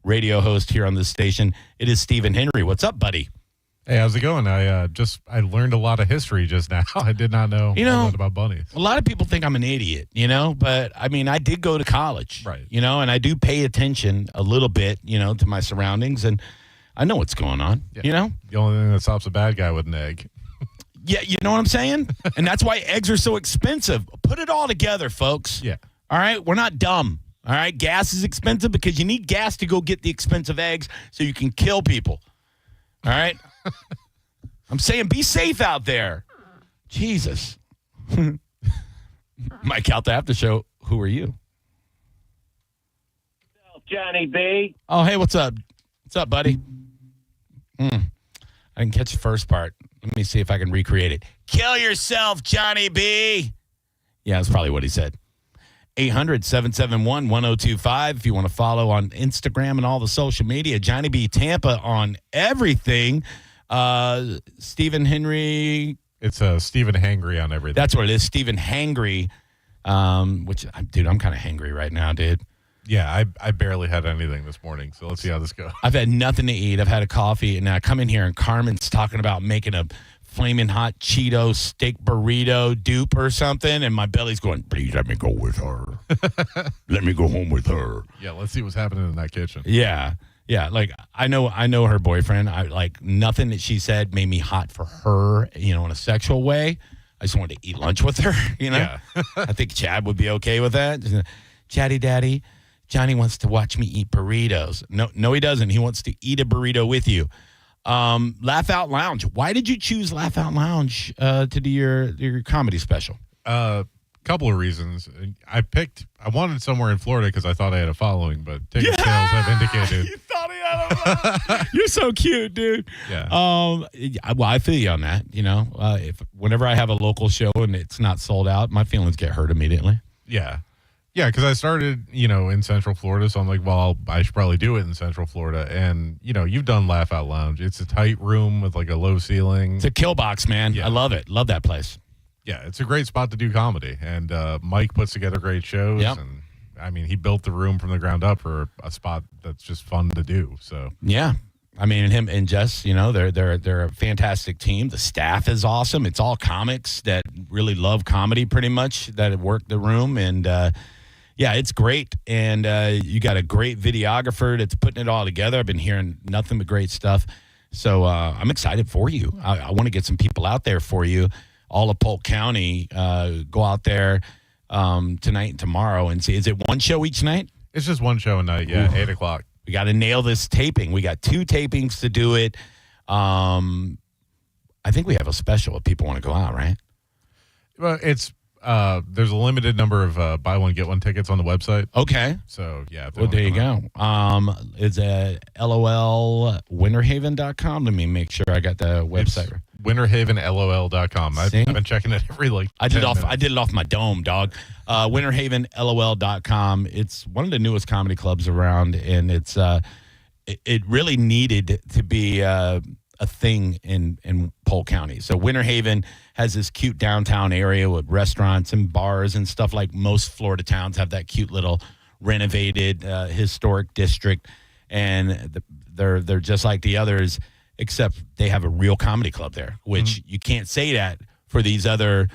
radio host here on this station. It is Stephen Henry. What's up, buddy? Hey, how's it going? I learned a lot of history just now. I did not know all that about bunnies. A lot of people think I'm an idiot, but I mean, I did go to college, right? And I do pay attention a little bit, to my surroundings, and I know what's going on. The only thing that stops a bad guy with an egg. Yeah, you know what I'm saying? And that's why eggs are so expensive. Put it all together, folks. Yeah. All right, we're not dumb. All right, gas is expensive because you need gas to go get the expensive eggs so you can kill people. All right. I'm saying be safe out there. Jesus. My Calta Aftershow, who are you? Johnny B. Oh, hey, what's up? What's up, buddy? I didn't catch the first part. Let me see if I can recreate it. Kill yourself, Johnny B. Yeah, that's probably what he said. 800-771-1025 if you want to follow on Instagram and all the social media. Johnny B. Tampa on everything. Stephen Henry. It's Stephen Hangry on everything. That's what it is, Stephen Hangry. Dude, I'm kind of hangry right now, dude. Yeah, I barely had anything this morning, so let's see how this goes. I've had nothing to eat. I've had a coffee, and I come in here, and Carmen's talking about making a flaming hot Cheeto steak burrito dupe or something, and my belly's going, please let me go with her. Let me go home with her. Yeah, let's see what's happening in that kitchen. Yeah. Like I know her boyfriend. I like nothing that she said made me hot for her, in a sexual way. I just wanted to eat lunch with her, Yeah. I think Chad would be okay with that. Chatty Daddy, Johnny wants to watch me eat burritos. No, he doesn't. He wants to eat a burrito with you. Laugh Out Lounge. Why did you choose Laugh Out Lounge to do your comedy special? Couple of reasons. I wanted somewhere in Florida because I thought I had a following, but ticket sales have indicated. You thought he had a following. You're so cute, dude. Yeah. Well, I feel you on that. Whenever I have a local show and it's not sold out, my feelings get hurt immediately. Yeah. Yeah, because I started, in Central Florida, so I'm like, well, I should probably do it in Central Florida. And, you've done Laugh Out Lounge. It's a tight room with, like, a low ceiling. It's a kill box, man. Yeah. I love it. Love that place. Yeah, it's a great spot to do comedy. And Mike puts together great shows. Yep. And, I mean, he built the room from the ground up for a spot that's just fun to do. So yeah. I mean, and him and Jess, they're a fantastic team. The staff is awesome. It's all comics that really love comedy pretty much that work the room. And, yeah, it's great, and you got a great videographer that's putting it all together. I've been hearing nothing but great stuff, so I'm excited for you. I want to get some people out there for you, all of Polk County. Go out there tonight and tomorrow and see. Is it one show each night? It's just one show a night, yeah, 8 o'clock. We got to nail this taping. We got 2 tapings to do it. I think we have a special if people want to go out, right? Well, it's... there's a limited number of buy one, get one tickets on the website. Okay. So, yeah. Well, there you go. It's at LOLWinterhaven.com. Let me make sure I got the website right. WinterhavenLOL.com. I've been checking it every I did it off my dome, dog. WinterhavenLOL.com. It's one of the newest comedy clubs around, and it really needed to be a thing in Polk County. So Winter Haven has this cute downtown area with restaurants and bars and stuff like most Florida towns have that cute little renovated historic district. And they're just like the others, except they have a real comedy club there, which you can't say that for these other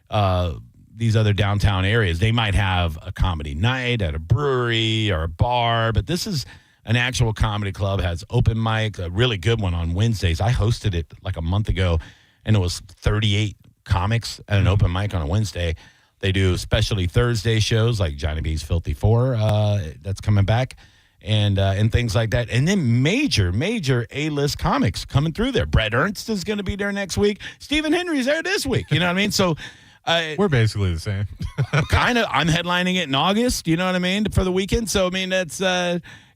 downtown areas. They might have a comedy night at a brewery or a bar, but this is an actual comedy club, has open mic, a really good one on Wednesdays. I hosted it like a month ago, and it was 38 comics at an open mic on a Wednesday. They do specialty Thursday shows like Johnny B's Filthy Four, that's coming back, and things like that. And then major A-list comics coming through there. Brett Ernst is going to be there next week. Stephen Henry's there this week. You know what I mean? So we're basically the same. Kind of. I'm headlining it in August. You know what I mean? For the weekend. So I mean, that's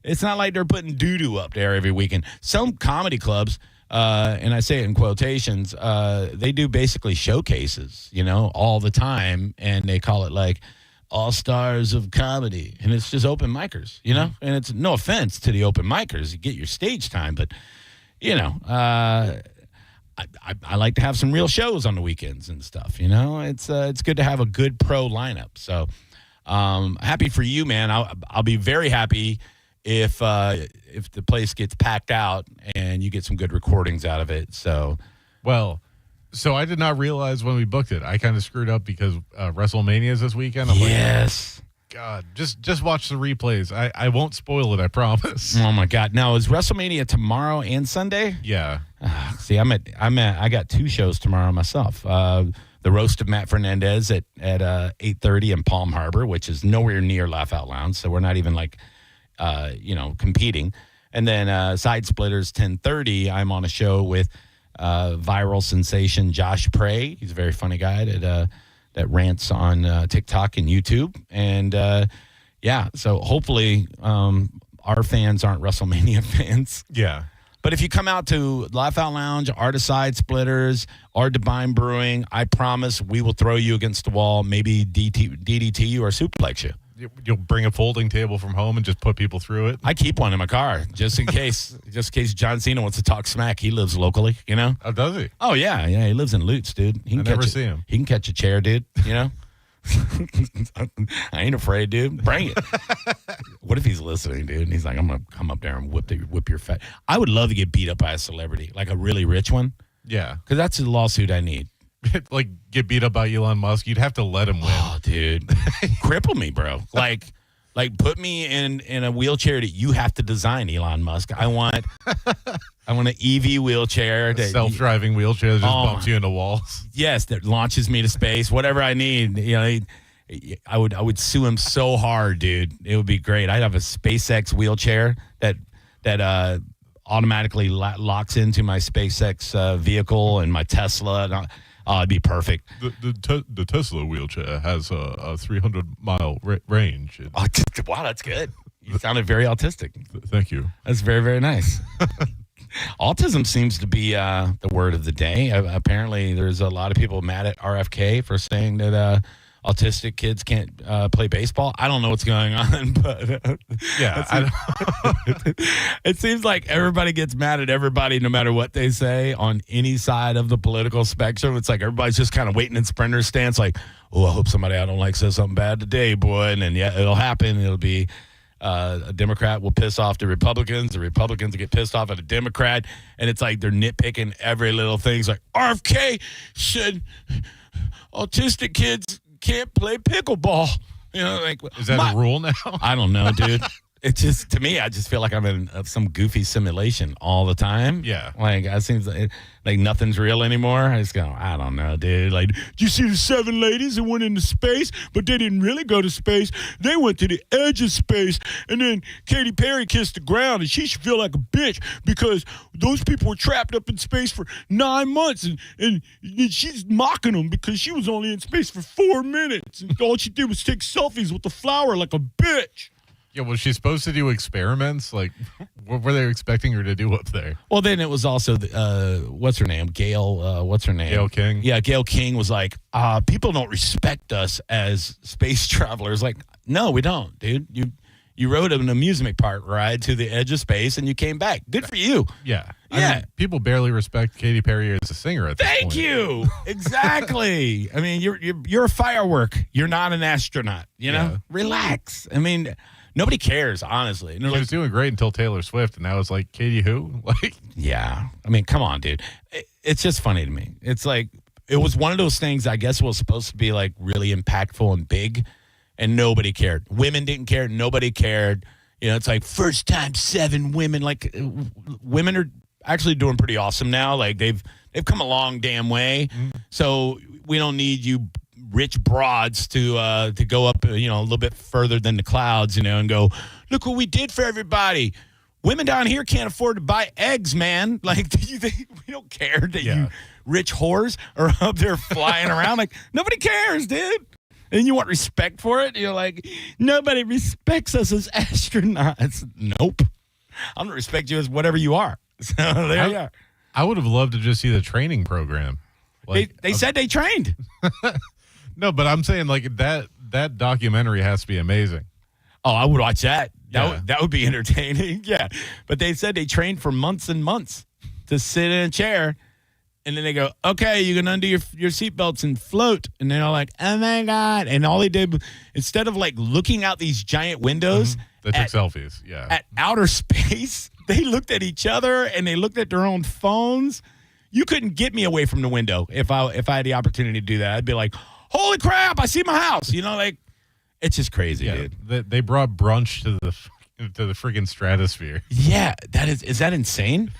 it's not like they're putting doo-doo up there every weekend. Some comedy clubs, and I say it in quotations, they do basically showcases, all the time, and they call it like all-stars of comedy, and it's just open micers, and it's no offense to the open micers. You get your stage time, but, I like to have some real shows on the weekends and stuff, It's good to have a good pro lineup. So happy for you, man. I'll be very happy if the place gets packed out and you get some good recordings out of it. So, Well, so I did not realize when we booked it. I kind of screwed up because WrestleMania is this weekend. I'm yes. like, God, just watch the replays. I won't spoil it, I promise. Oh my God! Now is WrestleMania tomorrow and Sunday? Yeah. See, I got 2 shows tomorrow myself. The roast of Matt Fernandez at 8:30 in Palm Harbor, which is nowhere near Laugh Out Lounge, so we're not even like competing. And then Side Splitters 10:30. I'm on a show with viral sensation Josh Prey. He's a very funny guy that rants on TikTok and YouTube. And so hopefully our fans aren't WrestleMania fans. Yeah. But if you come out to Laugh Out Lounge, Art of Side Splitters, or Divine Brewing, I promise we will throw you against the wall, maybe DDT you or suplex you. You'll bring a folding table from home and just put people through it? I keep one in my car just in case John Cena wants to talk smack. He lives locally, you know? Oh, does he? Oh, yeah. Yeah, he lives in Lutz, dude. I never see him. He can catch a chair, dude, you know? I ain't afraid, dude. Bring it. What if he's listening, dude? And he's like, I'm going to come up there and whip your fat. I would love to get beat up by a celebrity, like a really rich one. Yeah. Because that's the lawsuit I need. Like, get beat up by Elon Musk. You'd have to let him win. Oh, dude. Cripple me, bro. Like put me in a wheelchair that you have to design, Elon Musk. I want an EV wheelchair. Self-driving wheelchair that just bumps you into walls. Yes, that launches me to space. Whatever I need. You know, I would sue him so hard, dude. It would be great. I'd have a SpaceX wheelchair that automatically locks into my SpaceX vehicle and my Tesla. It'd be perfect. The Tesla wheelchair has a 300-mile range. Oh, wow, that's good. You sounded very autistic. Thank you. That's very, very nice. Autism seems to be the word of the day. Apparently, there's a lot of people mad at RFK for saying that autistic kids can't play baseball. I don't know what's going on, but yeah, it seems like everybody gets mad at everybody no matter what they say on any side of the political spectrum. It's like everybody's just kind of waiting in sprinter stance like, oh, I hope somebody I don't like says something bad today, boy. And then, yeah, it'll happen. It'll be a Democrat will piss off the Republicans will get pissed off at a Democrat. And it's like they're nitpicking every little thing. It's like, RFK said autistic kids can't play pickleball. You know, like, is that a rule now? I don't know, dude. It just, to me, I just feel like I'm in some goofy simulation all the time. Yeah. Like, it seems like nothing's real anymore. I just go, I don't know, dude. Like, did you see the 7 ladies that went into space, but they didn't really go to space? They went to the edge of space, and then Katy Perry kissed the ground, and she should feel like a bitch because those people were trapped up in space for 9 months, and she's mocking them because she was only in space for 4 minutes, and all she did was take selfies with the flower like a bitch. Yeah, was she supposed to do experiments? Like, what were they expecting her to do up there? Well, then it was also, what's her name? Gail, what's her name? Gail King? Yeah, Gail King was like, people don't respect us as space travelers. Like, no, we don't, dude. You rode an amusement park ride to the edge of space and you came back. Good for you. Yeah. Yeah. I mean, people barely respect Katy Perry as a singer at this point. Thank you. Exactly. I mean, you're a firework. You're not an astronaut, you know? Yeah. Relax. I mean, nobody cares, honestly. She was doing great until Taylor Swift, and now it's like, Katie who? Like, yeah. I mean, come on, dude. It's just funny to me. It's like, it was one of those things I guess was supposed to be like really impactful and big, and nobody cared. Women didn't care. Nobody cared. You know, it's like first time 7 women. Like, women are actually doing pretty awesome now. Like, they've come a long damn way. So we don't need you rich broads to go up, you know, a little bit further than the clouds, you know, and go, look what we did for everybody. Women down here can't afford to buy eggs, man. Like, we don't care that you rich whores are up there flying around. Like, nobody cares, dude. And you want respect for it? You're like, nobody respects us as astronauts. Nope. I'm going to respect you as whatever you are. So there you are. I would have loved to just see the training program. Like, they said they trained. No, but I'm saying like that documentary has to be amazing. Oh, I would watch that. Yeah. That would be entertaining. Yeah. But they said they trained for months and months to sit in a chair And then they go, okay, you can undo your seatbelts and float. And they're all like, oh, my God. And all they did, instead of like looking out these giant windows. They took selfies, yeah. At outer space, they looked at each other and they looked at their own phones. You couldn't get me away from the window if I had the opportunity to do that. I'd be like, holy crap, I see my house. Like, it's just crazy, dude. They brought brunch to the freaking stratosphere. Yeah, is that insane?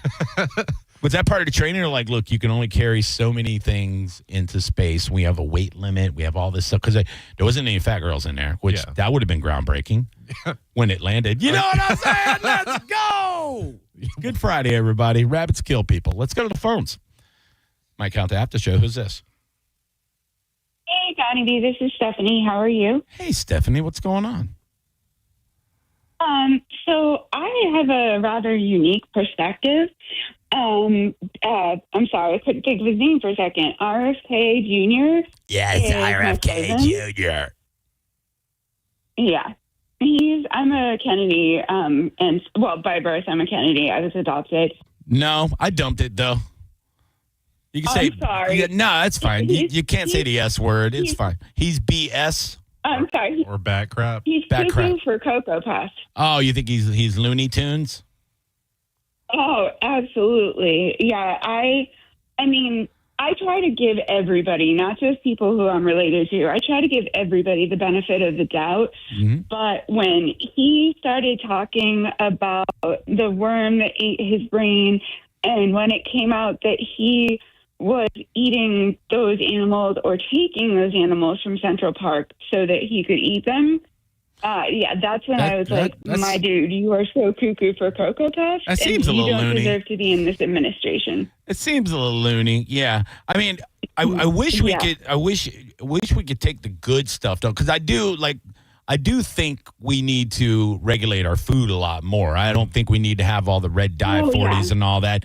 Was that part of the training? Or like, look, you can only carry so many things into space. We have a weight limit. We have all this stuff. Because there wasn't any fat girls in there, which that would have been groundbreaking when it landed. You know what I'm saying? Let's go. Good Friday, everybody. Rabbits kill people. Let's go to the phones. My Calta Aftershow. Who's this? Hey, Connie B. This is Stephanie. How are you? Hey, Stephanie. What's going on? So I have a rather unique perspective. I'm sorry, I couldn't think of his name for a second. RFK Jr. Yes, RFK Jr. Yeah. I'm a Kennedy, by birth, I'm a Kennedy. I was adopted. No, I dumped it, though. You can say, I'm sorry. No, that's fine. You can't say the S word. It's fine. He's BS. I'm sorry. Or bat crap. He's bat crap cuckoo for Cocoa Puffs. Oh, you think he's Looney Tunes? Oh, absolutely. Yeah, I mean, I try to give everybody, not just people who I'm related to, I try to give everybody the benefit of the doubt. Mm-hmm. But when he started talking about the worm that ate his brain, and when it came out that he was eating those animals or taking those animals from Central Park so that he could eat them, that's when I was like, my dude, you are so cuckoo for Cocoa Puffs. That seems a little loony. You don't deserve to be in this administration. It seems a little loony. Yeah. I mean, I wish we could. I wish we could take the good stuff though, because I do think we need to regulate our food a lot more. I don't think we need to have all the red dye 40s and all that.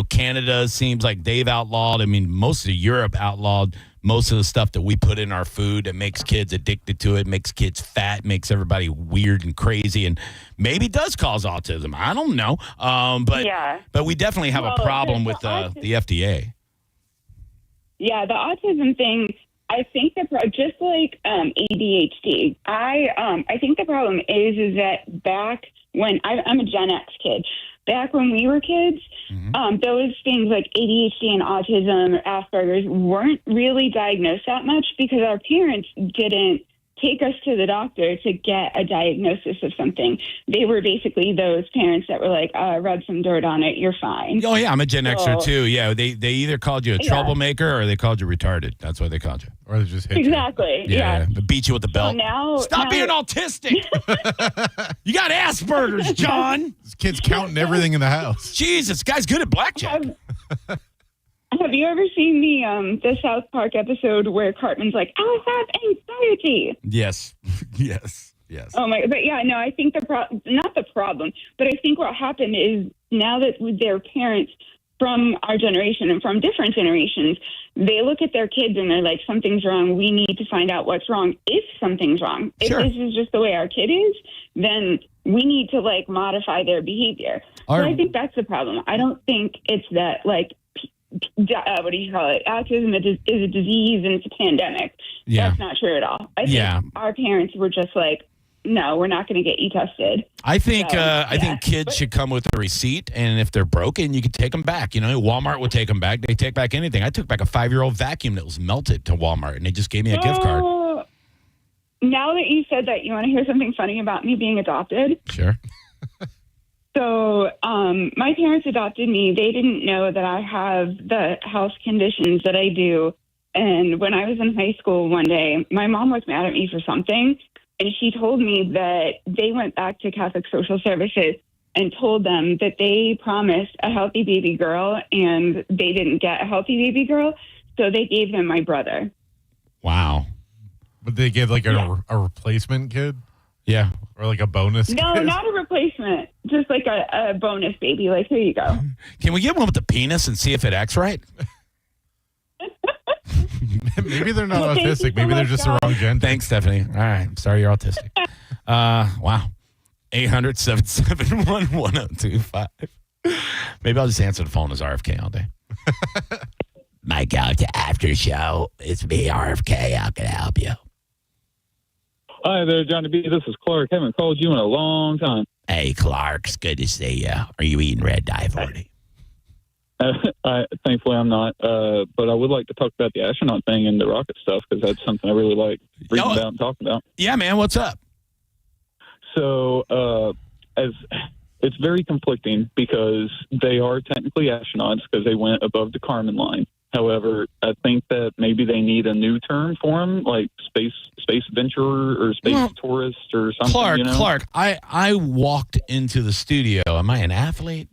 Canada seems like they've outlawed. I mean, most of Europe outlawed most of the stuff that we put in our food that makes kids addicted to it, makes kids fat, makes everybody weird and crazy, and maybe does cause autism. I don't know. But we definitely have a problem with the FDA. Yeah, the autism thing, I think just like ADHD, I think the problem is that back when I'm a Gen X kid. Back when we were kids, those things like ADHD and autism or Asperger's weren't really diagnosed that much because our parents didn't take us to the doctor to get a diagnosis of something. They were basically those parents that were like, rub some dirt on it, you're fine. Oh, yeah, I'm a Gen Xer too. Yeah, they either called you a troublemaker or they called you retarded. That's what they called you. Or they just hit you. Yeah. They beat you with the belt. Stop being autistic. You got Asperger's, John. This kid's counting everything in the house. Jesus, guy's good at blackjack. Have you ever seen the South Park episode where Cartman's like, I have anxiety? Yes. Yes. Oh my! But yeah, no, I think not the problem, but I think what happened is now that their parents from our generation and from different generations, they look at their kids and they're like, something's wrong. We need to find out what's wrong. If something's wrong, if this is just the way our kid is, then we need to like modify their behavior. So I think that's the problem. I don't think it's that like. What do you call it? Autism is a disease and it's a pandemic. Yeah. That's not true at all. I think our parents were just like, no, we're not going to get you tested. I think kids should come with a receipt, and if they're broken, you can take them back. Walmart would take them back. They take back anything. I took back a 5-year-old vacuum that was melted to Walmart, and they just gave me a gift card. Now that you said that, you want to hear something funny about me being adopted? Sure. So my parents adopted me. They didn't know that I have the health conditions that I do. And when I was in high school one day, my mom was mad at me for something. And she told me that they went back to Catholic Social Services and told them that they promised a healthy baby girl and they didn't get a healthy baby girl. So they gave them my brother. Wow. But they gave like a replacement kid? Yeah. Or like a bonus No, kid? Not a replacement. Just like a bonus baby. Like, here you go. Can we get one with the penis and see if it acts right? Maybe they're not autistic. Maybe they're just the wrong gender. Thanks, Stephanie. All right. I'm sorry you're autistic. Wow. 800-771-1025. Maybe I'll just answer the phone as RFK all day. My Calta Aftershow. It's me, RFK. How can I help you? Hi there, Johnny B. This is Clark. Haven't called you in a long time. Hey, Clark. It's good to see you. Are you eating red dye 40? Thankfully, I'm not. But I would like to talk about the astronaut thing and the rocket stuff because that's something I really like reading about and talking about. Yeah, man. What's up? So, it's very conflicting because they are technically astronauts because they went above the Kármán line. However, I think that maybe they need a new term for them, like space adventurer or space tourist or something. Clark, you know? Clark, I walked into the studio. Am I an athlete?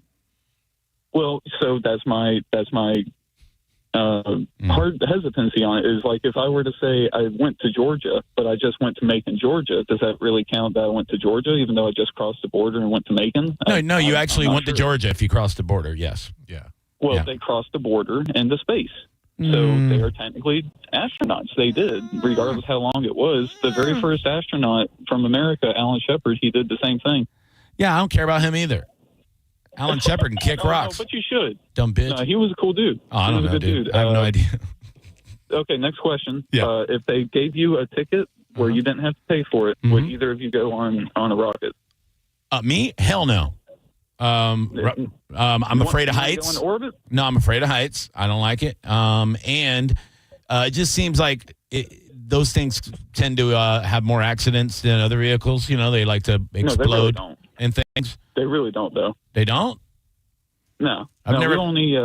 Well, so that's my hard hesitancy on it is like if I were to say I went to Georgia, but I just went to Macon, Georgia, does that really count that I went to Georgia even though I just crossed the border and went to Macon? No, you actually went to Georgia if you crossed the border, yes. Yeah. Well, they crossed the border into space. So they are technically astronauts. They did, regardless how long it was. The very first astronaut from America, Alan Shepard, he did the same thing. Yeah, I don't care about him either. Alan Shepard can kick rocks. No, but you should. Dumb bitch. No, he was a cool dude. Oh, I don't know, dude. I have no idea. Okay, next question. Yeah. If they gave you a ticket where you didn't have to pay for it, would either of you go on a rocket? Me? Hell no. I'm afraid of heights. Go on orbit? No, I'm afraid of heights. I don't like it. And it just seems like those things tend to have more accidents than other vehicles. You know, they like to explode and things. They really don't, though. They don't? No. I've never. We only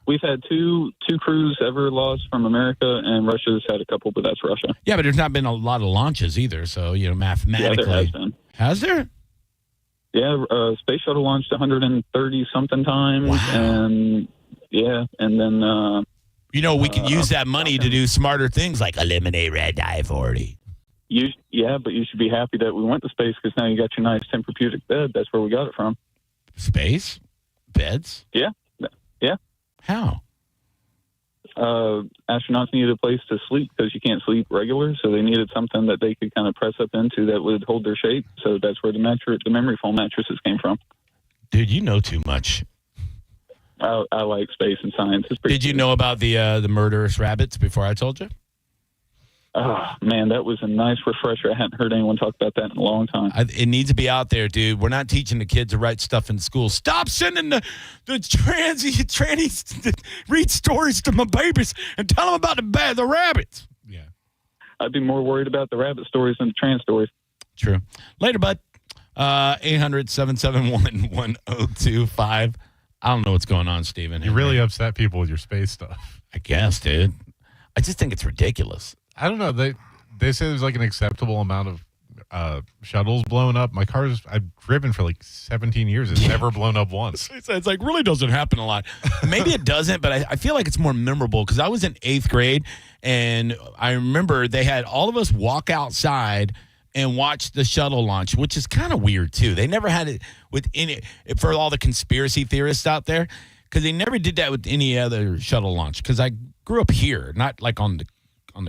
we've had two crews ever lost from America, and Russia's had a couple, but that's Russia. Yeah, but there's not been a lot of launches either. So mathematically, there has been. Has there? Yeah, space shuttle launched 130 something times, and then. We could use that money to do smarter things like eliminate red dye 40. But you should be happy that we went to space because now you got your nice Tempur-Pedic bed. That's where we got it from. Space? Beds? Yeah. How? Astronauts needed a place to sleep because you can't sleep regular, so they needed something that they could kind of press up into that would hold their shape. So that's where the memory foam mattresses came from. Dude, you know too much. I like space and science. Did you know about the murderous rabbits before I told you? Oh, man, that was a nice refresher. I hadn't heard anyone talk about that in a long time. It needs to be out there, dude. We're not teaching the kids to write stuff in school. Stop sending the trannies to read stories to my babies and tell them about the rabbits. Yeah. I'd be more worried about the rabbit stories than the trans stories. True. Later, bud. 800-771-1025. I don't know what's going on, Steven. You really upset people with your space stuff. I guess, dude. I just think it's ridiculous. I don't know. They say there's like an acceptable amount of shuttles blown up. My car's I've driven for like 17 years. It's never blown up once. It's like really doesn't happen a lot. Maybe it doesn't, but I feel like it's more memorable because I was in 8th grade and I remember they had all of us walk outside and watch the shuttle launch, which is kind of weird too. They never had it with any for all the conspiracy theorists out there because they never did that with any other shuttle launch. Because I grew up here, not like on the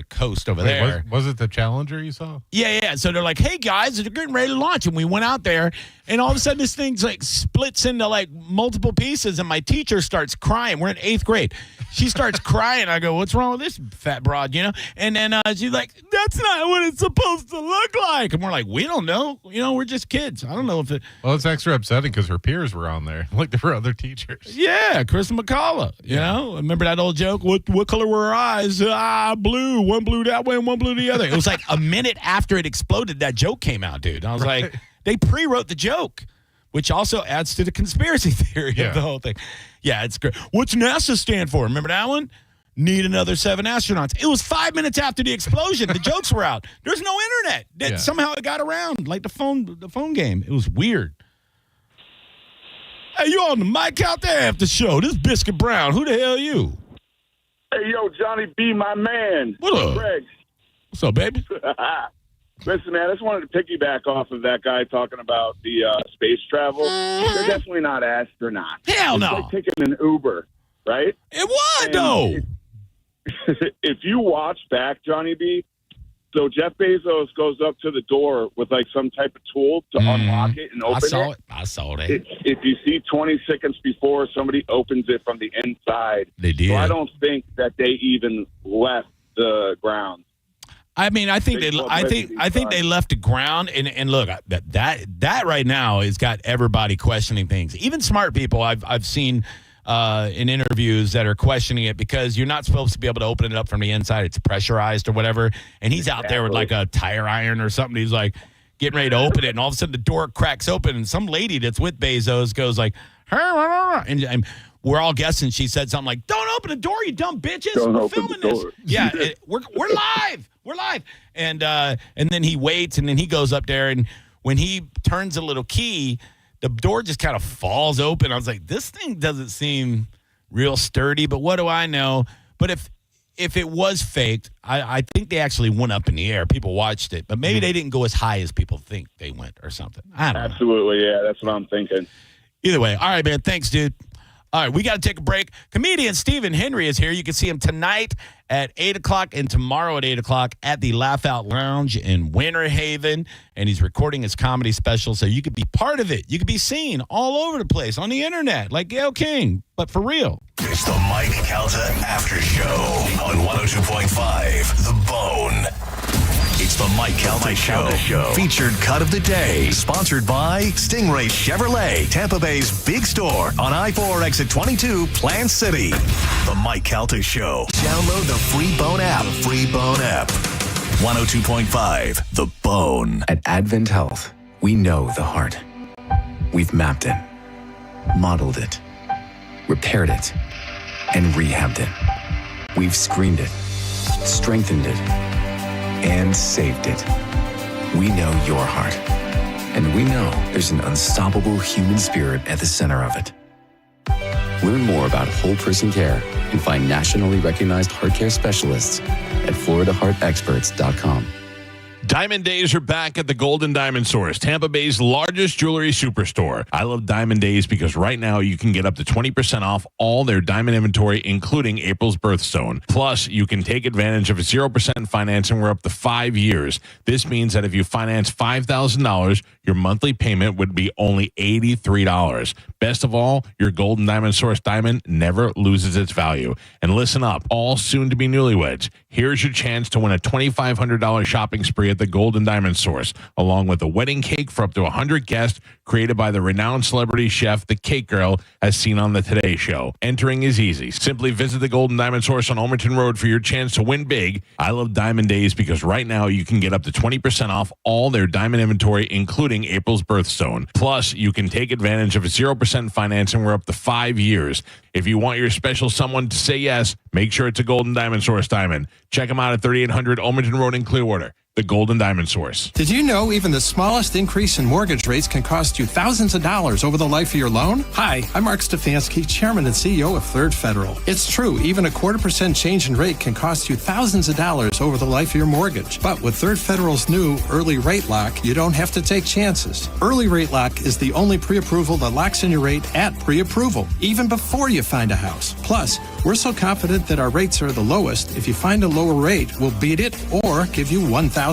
coast over there. Was it the Challenger you saw? Yeah. So they're like, hey, guys, they're getting ready to launch. And we went out there, and all of a sudden this thing's like splits into like multiple pieces, and my teacher starts crying. We're in 8th grade. She starts crying. I go, what's wrong with this fat broad, And then she's like, that's not what it's supposed to look like. And we're like, we don't know. We're just kids. I don't know if it. Well, it's extra upsetting because her peers were on there. Like there were other teachers. Yeah, Chris McCullough. You know? Remember that old joke? What color were her eyes? Blue. One blew that way and one blew the other. It was like a minute after it exploded, that joke came out, dude. I was like, they pre-wrote the joke, which also adds to the conspiracy theory of the whole thing. Yeah, it's great. What's NASA stand for? Remember that one? Need another 7 astronauts. It was 5 minutes after the explosion. The jokes were out. There's no internet. Somehow it got around, like the phone game. It was weird. Hey, you on the Mike Out there after show? This is Biscuit Brown. Who the hell are you? Hey, yo, Johnny B, my man. What up? Greg. What's up, baby? Listen, man, I just wanted to piggyback off of that guy talking about the space travel. They're definitely not astronauts. Hell no. It's like taking an Uber, right? It was, though. If you watch back, Johnny B, So Jeff Bezos goes up to the door with like some type of tool to unlock it and open it. I saw it. If you see 20 seconds before somebody opens it from the inside, They did. So I don't think that they even left the ground. I mean, I think they left the ground, and look, that right now has got everybody questioning things. Even smart people I've seen in interviews that are questioning it because you're not supposed to be able to open it up from the inside. It's pressurized or whatever. And he's out there with like a tire iron or something. He's like getting ready to open it, and all of a sudden the door cracks open, and some lady that's with Bezos goes like, and we're all guessing she said something like, "Don't open the door, you dumb bitches. We're filming this." Yeah, we're live. We're live. And then he waits, and then he goes up there, and when he turns a little key, the door just kind of falls open. I was like, this thing doesn't seem real sturdy, but what do I know? But if it was faked, I think they actually went up in the air. People watched it, but maybe they didn't go as high as people think they went or something. I don't know. Absolutely, yeah, that's what I'm thinking. Either way, all right, man. Thanks, dude. All right, we got to take a break. Comedian Stephen Henry is here. You can see him tonight at 8 o'clock and tomorrow at 8 o'clock at the Laugh Out Lounge in Winter Haven. And he's recording his comedy special, so you could be part of it. You could be seen all over the place on the internet, like Gayle King, but for real. It's the Mike Calta Aftershow on 102.5 The Bone. It's the Mike Calta Show. Featured cut of the day. Sponsored by Stingray Chevrolet, Tampa Bay's big store on I-4 exit 22, Plant City. The Mike Calta Show. Download the free Bone app. 102.5 The Bone. At Advent Health, we know the heart. We've mapped it, modeled it, repaired it, and rehabbed it. We've screened it, strengthened it, and saved it. We know your heart. And we know there's an unstoppable human spirit at the center of it. Learn more about whole person care and find nationally recognized heart care specialists at floridaheartexperts.com. Diamond Days are back at the Golden Diamond Source, Tampa Bay's largest jewelry superstore. I love Diamond Days because right now you can get up to 20% off all their diamond inventory, including April's birthstone. Plus, you can take advantage of 0% financing for up to 5 years. This means that if you finance $5,000, your monthly payment would be only $83. Best of all, your Golden Diamond Source diamond never loses its value. And listen up, all soon-to-be newlyweds. Here's your chance to win a $2,500 shopping spree at the Golden Diamond Source, along with a wedding cake for up to 100 guests created by the renowned celebrity chef, the Cake Girl, as seen on the Today Show. Entering is easy. Simply visit the Golden Diamond Source on Almerton Road for your chance to win big. I love Diamond Days because right now you can get up to 20% off all their diamond inventory, including April's birthstone. Plus, you can take advantage of 0% financing for up to 5 years. If you want your special someone to say yes, make sure it's a Golden Diamond Source diamond. Check them out at 3800 Almerton Road in Clearwater. The Golden Diamond Source. Did you know even the smallest increase in mortgage rates can cost you thousands of dollars over the life of your loan? Hi, I'm Mark Stefanski, Chairman and CEO of Third Federal. It's true, even a 0.25% change in rate can cost you thousands of dollars over the life of your mortgage. But with Third Federal's new Early Rate Lock, you don't have to take chances. Early Rate Lock is the only pre-approval that locks in your rate at pre-approval, even before you find a house. Plus, we're so confident that our rates are the lowest, if you find a lower rate, we'll beat it or give you $1,000.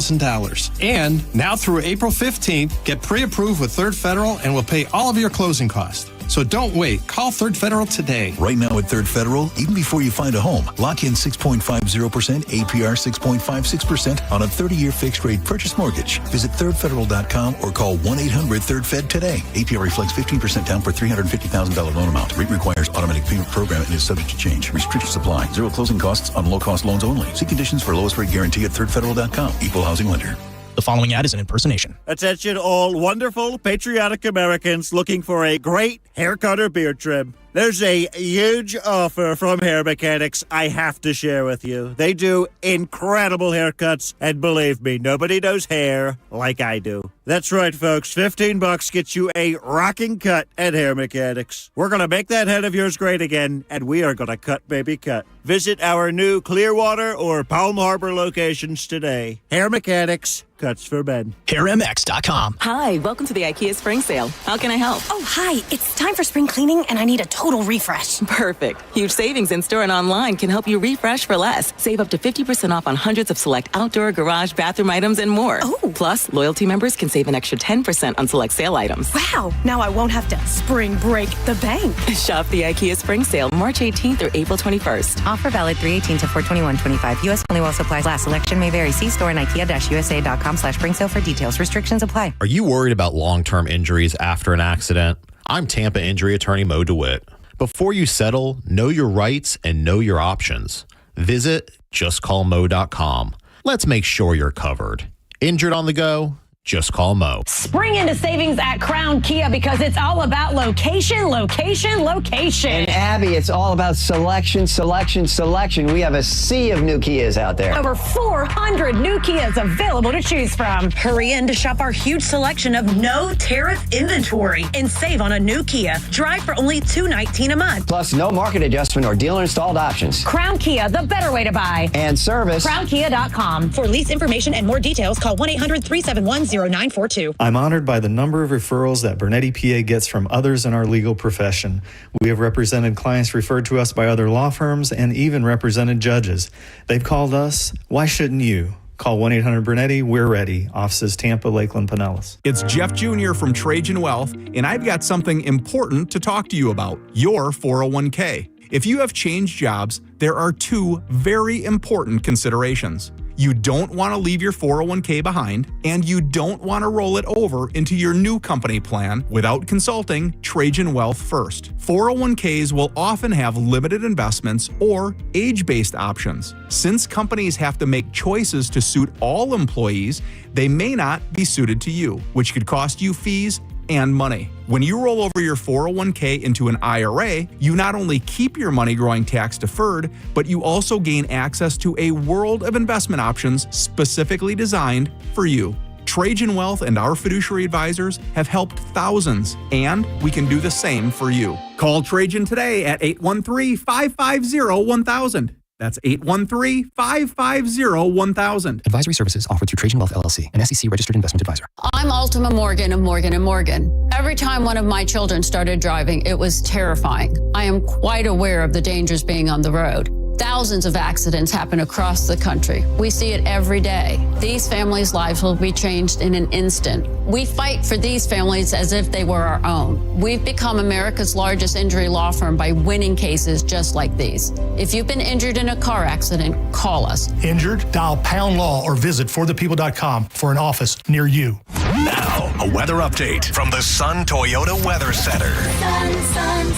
And now through April 15th, get pre-approved with Third Federal and we'll pay all of your closing costs. So don't wait. Call Third Federal today. Right now at Third Federal, even before you find a home, lock in 6.50%, APR 6.56% on a 30-year fixed-rate purchase mortgage. Visit thirdfederal.com or call 1-800-3RD-FED today. APR reflects 15% down for $350,000 loan amount. Rate requires automatic payment program and is subject to change. Restrictions apply. Zero closing costs on low-cost loans only. See conditions for lowest rate guarantee at thirdfederal.com. Equal housing lender. The following ad is an impersonation. Attention all wonderful, patriotic Americans looking for a great haircut or beard trim. There's a huge offer from Hair Mechanics I have to share with you. They do incredible haircuts, and believe me, nobody knows hair like I do. That's right, folks. $15 gets you a rocking cut at Hair Mechanics. We're going to make that head of yours great again, and we are going to cut, baby, cut. Visit our new Clearwater or Palm Harbor locations today. Hair Mechanics, cuts for men. HairMX.com. Hi, welcome to the IKEA Spring Sale. How can I help? Oh, hi. It's time for spring cleaning, and I need a total refresh. Perfect. Huge savings in-store and online can help you refresh for less. Save up to 50% off on hundreds of select outdoor, garage, bathroom items, and more. Oh. Plus, loyalty members can save an extra 10% on select sale items. Wow. Now I won't have to spring break the bank. Shop the IKEA Spring Sale March 18th through April 21st. Offer valid 3/18 to 4/21/25. U.S. only while supplies last. Selection may vary. See store and IKEA-USA.com/spring sale for details. Restrictions apply. Are you worried about long-term injuries after an accident? I'm Tampa injury attorney Mo DeWitt. Before you settle, know your rights and know your options. Visit justcallmo.com. Let's make sure you're covered. Injured on the go? Just call Mo. Spring into savings at Crown Kia because it's all about location, location, location. And Abby, it's all about selection, selection, selection. We have a sea of new Kias out there. Over 400 new Kias available to choose from. Hurry in to shop our huge selection of no tariff inventory and save on a new Kia. Drive for only $219 a month. Plus, no market adjustment or dealer installed options. Crown Kia, the better way to buy. And service. CrownKia.com. For lease information and more details, call 1-800-371-0942. I'm honored by the number of referrals that Bernetti PA gets from others in our legal profession. We have represented clients referred to us by other law firms and even represented judges. They've called us. Why shouldn't you? Call 1-800-BERNETTI. We're ready. Offices Tampa, Lakeland, Pinellas. It's Jeff Jr. from Trajan Wealth, and I've got something important to talk to you about, your 401k. If you have changed jobs, there are two very important considerations. You don't want to leave your 401k behind, and you don't want to roll it over into your new company plan without consulting Trajan Wealth first. 401ks will often have limited investments or age-based options. Since companies have to make choices to suit all employees, they may not be suited to you, which could cost you fees and money. When you roll over your 401k into an IRA, you not only keep your money growing tax deferred, but you also gain access to a world of investment options specifically designed for you. Trajan Wealth and our fiduciary advisors have helped thousands, and we can do the same for you. Call Trajan today at 813-550-1000. That's 813-550-1000. Advisory services offered through Trajan Wealth LLC, an SEC registered investment advisor. I'm Ultima Morgan of Morgan & Morgan. Every time one of my children started driving, it was terrifying. I am quite aware of the dangers being on the road. Thousands of accidents happen across the country. We see it every day. These families' lives will be changed in an instant. We fight for these families as if they were our own. We've become America's largest injury law firm by winning cases just like these. If you've been injured in a car accident, call us. Injured? Dial pound law or visit forthepeople.com for an office near you. Now, a weather update from the Sun Toyota Weather Center. Sun,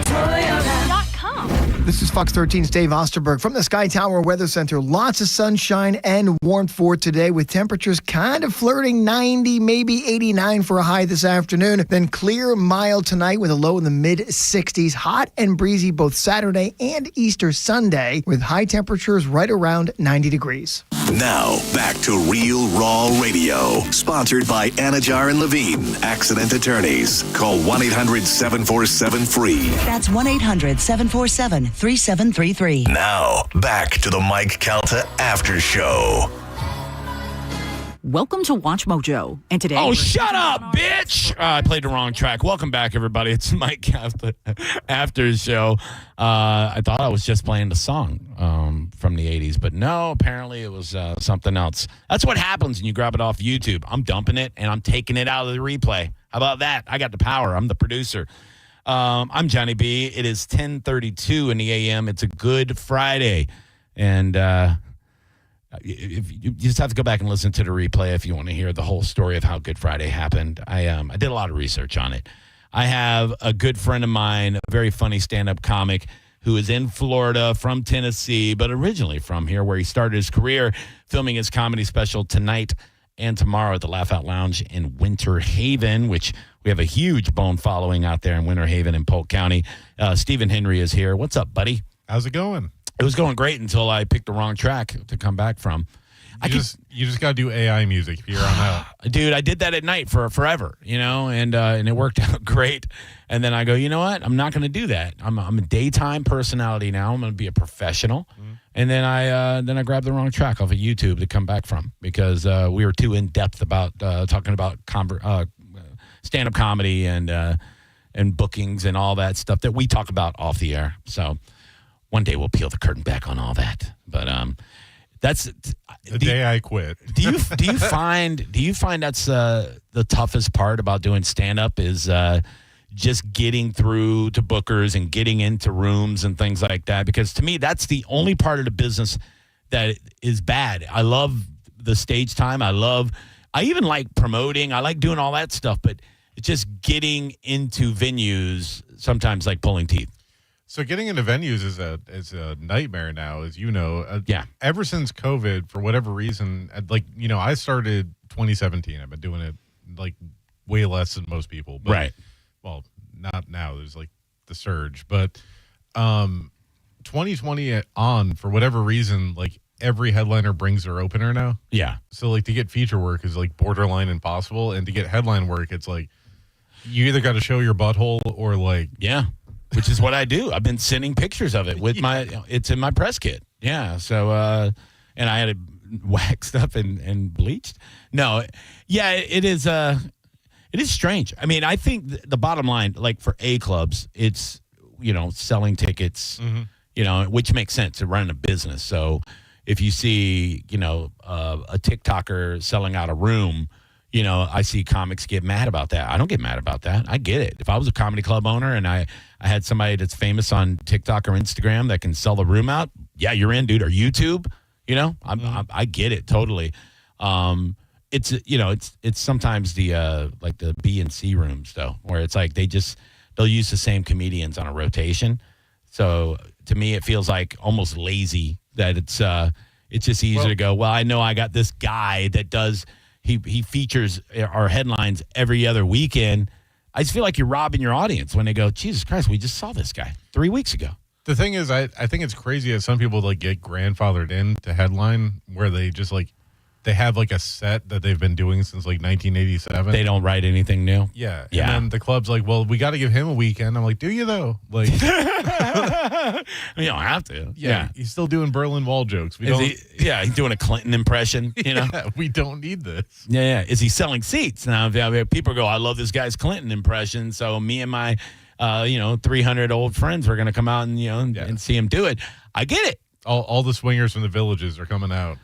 Toyota.com. This is Fox 13's Dave Osterberg from the Sky Tower Weather Center. Lots of sunshine and warmth for today with temperatures kind of flirting 90, maybe 89 for a high this afternoon. Then clear, mild tonight with a low in the mid-60s. Hot and breezy both Saturday and Easter Sunday with high temperatures right around 90 degrees. Now, back to Real Raw Radio. Sponsored by Anajar and Levine, accident attorneys. Call 1-800-747-FREE. That's 1-800-747-3733. Now, back to the Mike Calta Aftershow. Welcome to Watch Mojo. And today... Oh, shut up, bitch! I played the wrong track. Welcome back, everybody. It's Mike Calta Aftershow. I thought I was just playing the song from the 80s, but no, apparently it was something else. That's what happens when you grab it off YouTube. I'm dumping it, and I'm taking it out of the replay. How about that? I got the power. I'm the producer. I'm Johnny B. It is 10:32 in the a.m. It's a Good Friday, and if you just have to go back and listen to the replay if you want to hear the whole story of how Good Friday happened. I did a lot of research on it. I have a good friend of mine, a very funny stand-up comic who is in Florida from Tennessee, but originally from here where he started his career filming his comedy special tonight and tomorrow at the Laugh Out Lounge in Winter Haven, which we have a huge Bone following out there in Winter Haven in Polk County. Stephen Henry is here. What's up, buddy? How's it going? It was going great until I picked the wrong track to come back from. You just got to do AI music here on out. Dude, I did that at night for forever, and it worked out great. And then I go, you know what? I'm not going to do that. I'm a daytime personality now. I'm going to be a professional. Mm-hmm. And then I grabbed the wrong track off of YouTube to come back from because we were too in depth about talking about stand-up comedy and and bookings and all that stuff that we talk about off the air. So one day we'll peel the curtain back on all that. But that's the day I quit. do you find that's the toughest part about doing stand up is just getting through to bookers and getting into rooms and things like that? Because to me, that's the only part of the business that is bad. I love the stage time. I even like promoting. I like doing all that stuff, but it's just getting into venues sometimes like pulling teeth. So getting into venues is a nightmare now, as you know. Yeah. Ever since COVID, for whatever reason, I started 2017. I've been doing it like way less than most people. But, right. Well, not now. There's like the surge, but 2020 on, for whatever reason, like every headliner brings their opener now. Yeah. So like to get feature work is like borderline impossible, and to get headline work, it's like you either got to show your butthole or like which is what I do. I've been sending pictures of it with it's in my press kit. Yeah. So and I had it waxed up and bleached. No. Yeah, it is strange. I mean, I think the bottom line, like for A clubs, it's selling tickets, which makes sense to run a business. So if you see, a TikToker selling out a room, I see comics get mad about that. I don't get mad about that. I get it. If I was a comedy club owner and I had somebody that's famous on TikTok or Instagram that can sell the room out, yeah, you're in, dude. Or YouTube, I get it totally. It's it's sometimes the like the B and C rooms though, where it's like they'll use the same comedians on a rotation. So to me, it feels like almost lazy that it's just easier to go, well, I know I got this guy that does. He features our headlines every other weekend. I just feel like you're robbing your audience when they go, Jesus Christ, we just saw this guy 3 weeks ago. The thing is, I think it's crazy that some people like get grandfathered in to headline where they just like they have like a set that they've been doing since like 1987. They don't write anything new. Yeah. And then the club's like, well, we got to give him a weekend. I'm like, do you though? Like, you don't have to. Yeah. He's still doing Berlin Wall jokes. He's doing a Clinton impression. We don't need this. Yeah. Is he selling seats? Now, people go, I love this guy's Clinton impression. So me and my, 300 old friends were going to come out and, and see him do it. I get it. All the swingers from the villages are coming out.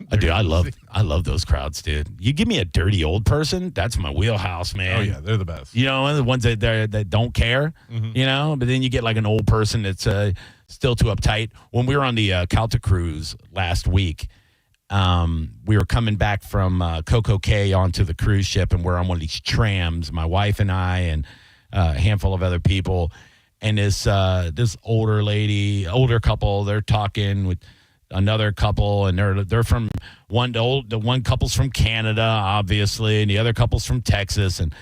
Dude, I love those crowds, dude. You give me a dirty old person, that's my wheelhouse, man. Oh yeah, they're the best. The ones that don't care, But then you get like an old person that's still too uptight. When we were on the Calta cruise last week, we were coming back from Coco Cay onto the cruise ship, and we're on one of these trams. My wife and I and a handful of other people, and this older couple, they're talking with another couple, and they're from the one couple's from Canada, obviously, and the other couple's from Texas, and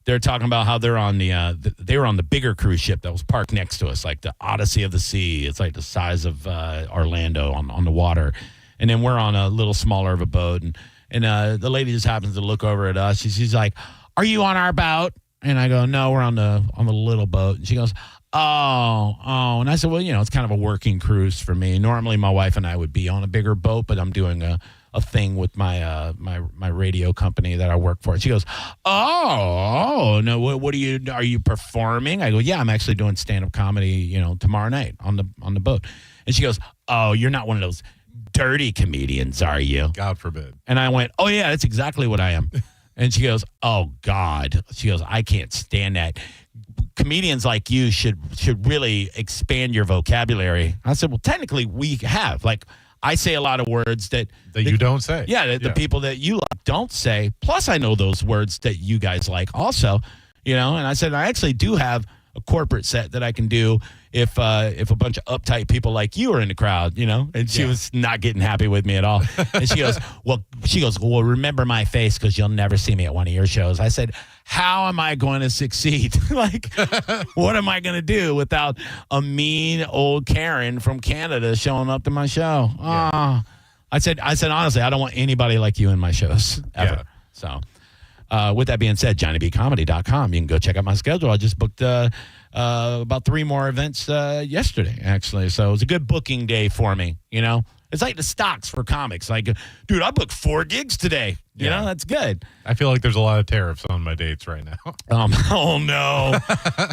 they're talking about how they're on they were on the bigger cruise ship that was parked next to us, like the Odyssey of the Sea. It's like the size of Orlando on the water, and then we're on a little smaller of a boat, and the lady just happens to look over at us. She's like, "Are you on our boat?" And I go, "No, we're on the little boat." And she goes, Oh, and I said, well, it's kind of a working cruise for me. Normally, my wife and I would be on a bigger boat, but I'm doing a thing with my my radio company that I work for. And she goes, oh, no, what are you performing? I go, yeah, I'm actually doing stand-up comedy, tomorrow night on the boat. And she goes, oh, you're not one of those dirty comedians, are you? God forbid. And I went, oh yeah, that's exactly what I am. And she goes, oh God. She goes, I can't stand that. Comedians like you should really expand your vocabulary. I said, well, technically we have. Like, I say a lot of words that you don't say. Yeah, the people that you like don't say. Plus, I know those words that you guys like also, And I said, I actually do have a corporate set that I can do if a bunch of uptight people like you are in the crowd, And she was not getting happy with me at all. And she goes, well, remember my face because you'll never see me at one of your shows. I said, how am I going to succeed? Like, what am I going to do without a mean old Karen from Canada showing up to my show? Yeah. I said, honestly, I don't want anybody like you in my shows ever. Yeah. So with that being said, JohnnyBComedy.com. You can go check out my schedule. I just booked about 3 more events yesterday, actually. So it was a good booking day for me, And It's like the stocks for comics. Like, dude, I booked 4 gigs today. You know, that's good. I feel like there's a lot of tariffs on my dates right now. Oh, no.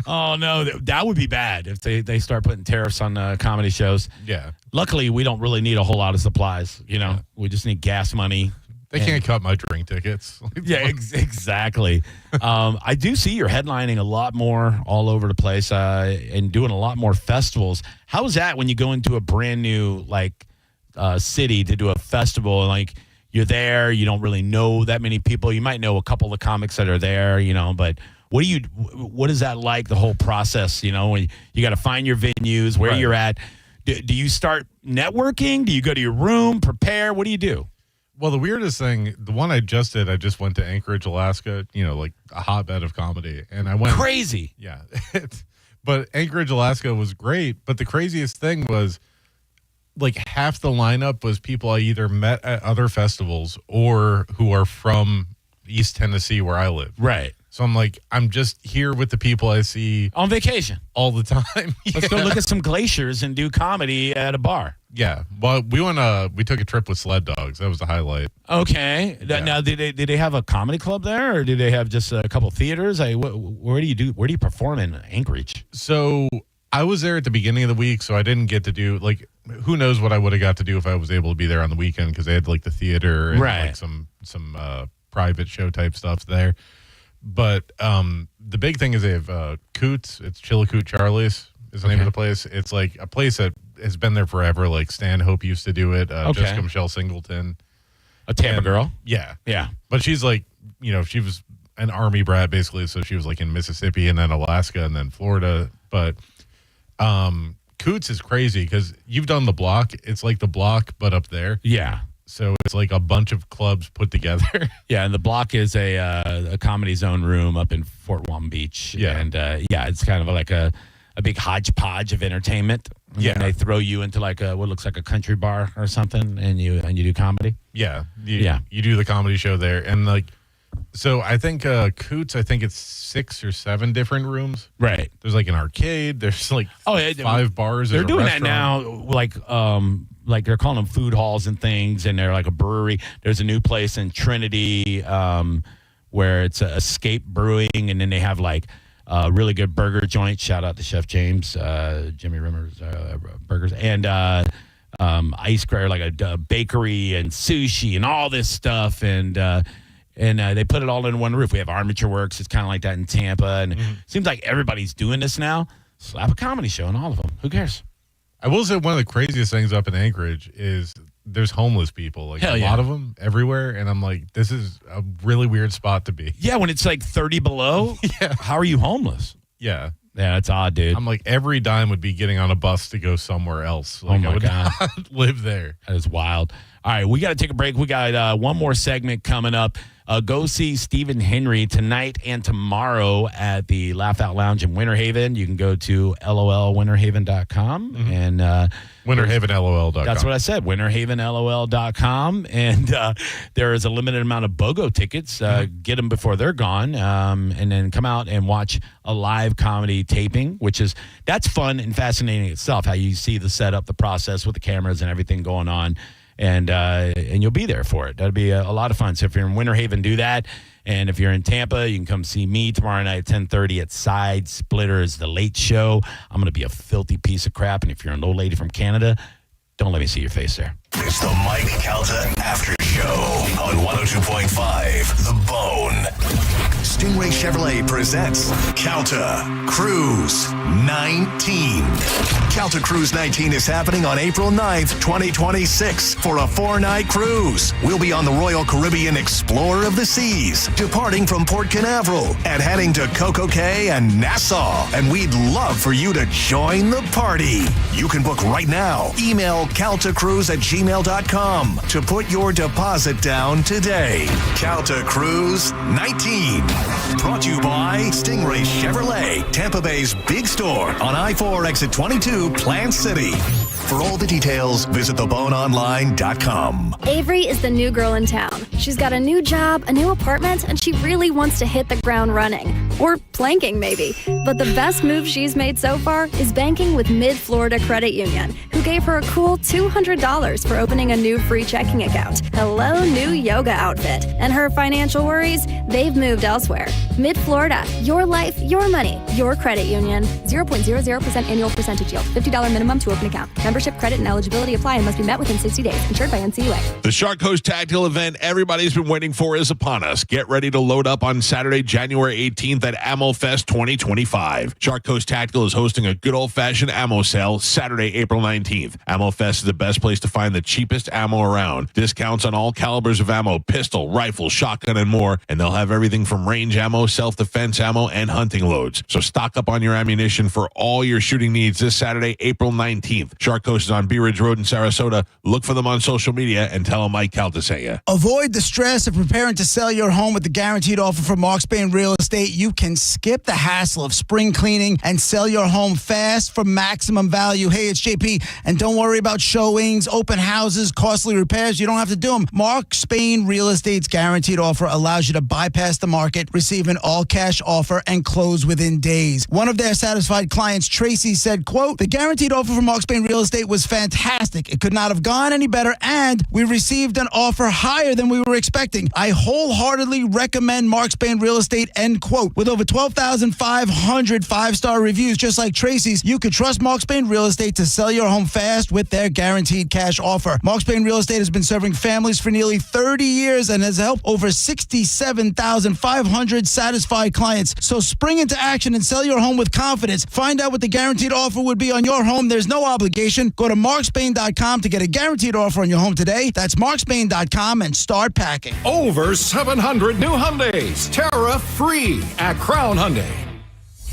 Oh, no. That would be bad if they start putting tariffs on comedy shows. Yeah. Luckily, we don't really need a whole lot of supplies. You know, we just need gas money. They can't cut my drink tickets. Yeah, exactly. I do see you're headlining a lot more all over the place and doing a lot more festivals. How is that when you go into a brand new city to do a festival and like you're there, you don't really know that many people. You might know a couple of comics that are there, you know, but what is that like, the whole process, you know, when you got to find your venues, where you're at. Do you start networking? Do you go to your room, prepare? What do you do? Well, the weirdest thing, the one I just did, I just went to Anchorage, Alaska, you know, like a hotbed of comedy. And I went crazy. Yeah. But Anchorage, Alaska was great. But the craziest thing was like half the lineup was people I either met at other festivals or who are from East Tennessee where I live. Right. So I'm like, I'm just here with the people I see on vacation all the time. Let's go look at some glaciers and do comedy at a bar. Yeah. Well, we took a trip with sled dogs. That was the highlight. Okay. Yeah. Now, did they have a comedy club there, or do they have just a couple theaters? Where do you perform in Anchorage? So I was there at the beginning of the week, so I didn't get to do who knows what I would have got to do if I was able to be there on the weekend, because they had like the theater and like some private show type stuff there. But the big thing is they have Coots. It's Chillicoot Charlie's is the name of the place. It's like a place that has been there forever. Like Stan Hope used to do it. Jessica Michelle Singleton. A Tampa girl? Yeah. Yeah. But she's like, you know, she was an Army brat basically. So she was like in Mississippi and then Alaska and then Florida. But Coots is crazy because you've done the Block. It's like the Block, but up there. Yeah. So it's like a bunch of clubs put together. Yeah, and the Block is a Comedy Zone room up in Fort Walton Beach. Yeah. And, it's kind of like a big hodgepodge of entertainment. And then they throw you into like what looks like a country bar or something, and you do comedy. Yeah. You do the comedy show there. And like, so I think Coots, I think it's 6 or 7 different rooms. Right. There's like an arcade. There's like 5 bars. They're doing restaurant. that now, like they're calling them food halls and things, and they're like a brewery. There's a new place in Trinity where it's Escape Brewing, and then they have like really good burger joint. Shout out to Chef James, Jimmy Rimmer's burgers, and ice cream, like a bakery and sushi and all this stuff, and they put it all in one roof. We have Armature Works. It's kind of like that in Tampa, and it seems like everybody's doing this now. Slap a comedy show in all of them. Who cares? I will say one of the craziest things up in Anchorage is there's homeless people, like lot of them everywhere. And I'm like, this is a really weird spot to be. Yeah, when it's like 30 below, how are you homeless? Yeah. Yeah, that's odd, dude. I'm like, every dime would be getting on a bus to go somewhere else. Like, oh, my God. Not live there. That is wild. All right, we got to take a break. We got one more segment coming up. Go see Stephen Henry tonight and tomorrow at the Laugh Out Lounge in Winter Haven. You can go to lolwinterhaven.com and winterhavenlol.com. That's what I said, winterhavenlol.com. And there is a limited amount of BOGO tickets. Get them before they're gone, and then come out and watch a live comedy taping, that's fun and fascinating itself, how you see the setup, the process with the cameras and everything going on. And you'll be there for it. That'll be a lot of fun. So if you're in Winter Haven, do that. And if you're in Tampa, you can come see me tomorrow night at 10:30 at Side Splitters, The Late Show. I'm going to be a filthy piece of crap. And if you're an old lady from Canada, don't let me see your face there. It's the Mighty Calta Aftershow on 102.5 The Bone. Stingray Chevrolet presents Calta Cruise 19. Calta Cruise 19 is happening on April 9th, 2026 for a 4-night cruise. We'll be on the Royal Caribbean Explorer of the Seas, departing from Port Canaveral and heading to Coco Cay and Nassau. And we'd love for you to join the party. You can book right now. Email caltacruise@gmail.com to put your deposit down today. Calta Cruise 19. Brought to you by Stingray Chevrolet, Tampa Bay's big store on I-4 exit 22, Plant City. For all the details, visit theboneonline.com. Avery is the new girl in town. She's got a new job, a new apartment, and she really wants to hit the ground running. Or planking, maybe. But the best move she's made so far is banking with Mid-Florida Credit Union, who who gave her a cool $200 for opening a new free checking account. Hello, new yoga outfit. And her financial worries, they've moved elsewhere. Mid-Florida, your life, your money, your credit union. 0.00% annual percentage yield. $50 minimum to open account. Membership, credit, and eligibility apply and must be met within 60 days. Insured by NCUA. The Shark Coast Tactical event everybody's been waiting for is upon us. Get ready to load up on Saturday, January 18th at Ammo Fest 2025. Shark Coast Tactical is hosting a good old-fashioned ammo sale Saturday, April 19th. Ammo Fest is the best place to find the cheapest ammo around. Discounts on all calibers of ammo, pistol, rifle, shotgun, and more. And they'll have everything from range ammo, self-defense ammo, and hunting loads. So stock up on your ammunition for all your shooting needs this Saturday, April 19th. Shark Coast is on Bee Ridge Road in Sarasota. Look for them on social media and tell them Mike Calta sent you. Avoid the stress of preparing to sell your home with the guaranteed offer from Mark Spain Real Estate. You can skip the hassle of spring cleaning and sell your home fast for maximum value. Hey, it's JP, and don't worry about showings, open houses, costly repairs. You don't have to do them. Mark Spain Real Estate's guaranteed offer allows you to bypass the market, receive an all-cash offer, and close within days. One of their satisfied clients, Tracy, said, quote, "The guaranteed offer from Mark Spain Real Estate was fantastic. It could not have gone any better, and we received an offer higher than we were expecting. I wholeheartedly recommend Mark Spain Real Estate," end quote. With over 12,500 five-star reviews just like Tracy's, you could trust Mark Spain Real Estate to sell your home fast with their guaranteed cash offer. Mark Spain Real Estate has been serving families for nearly 30 years and has helped over 67,500 satisfied clients. So spring into action and sell your home with confidence. Find out what the guaranteed offer would be on your home. There's no obligation. Go to markspain.com to get a guaranteed offer on your home today. That's markspain.com and start packing. Over 700 new Hyundais, tariff-free at Crown Hyundai.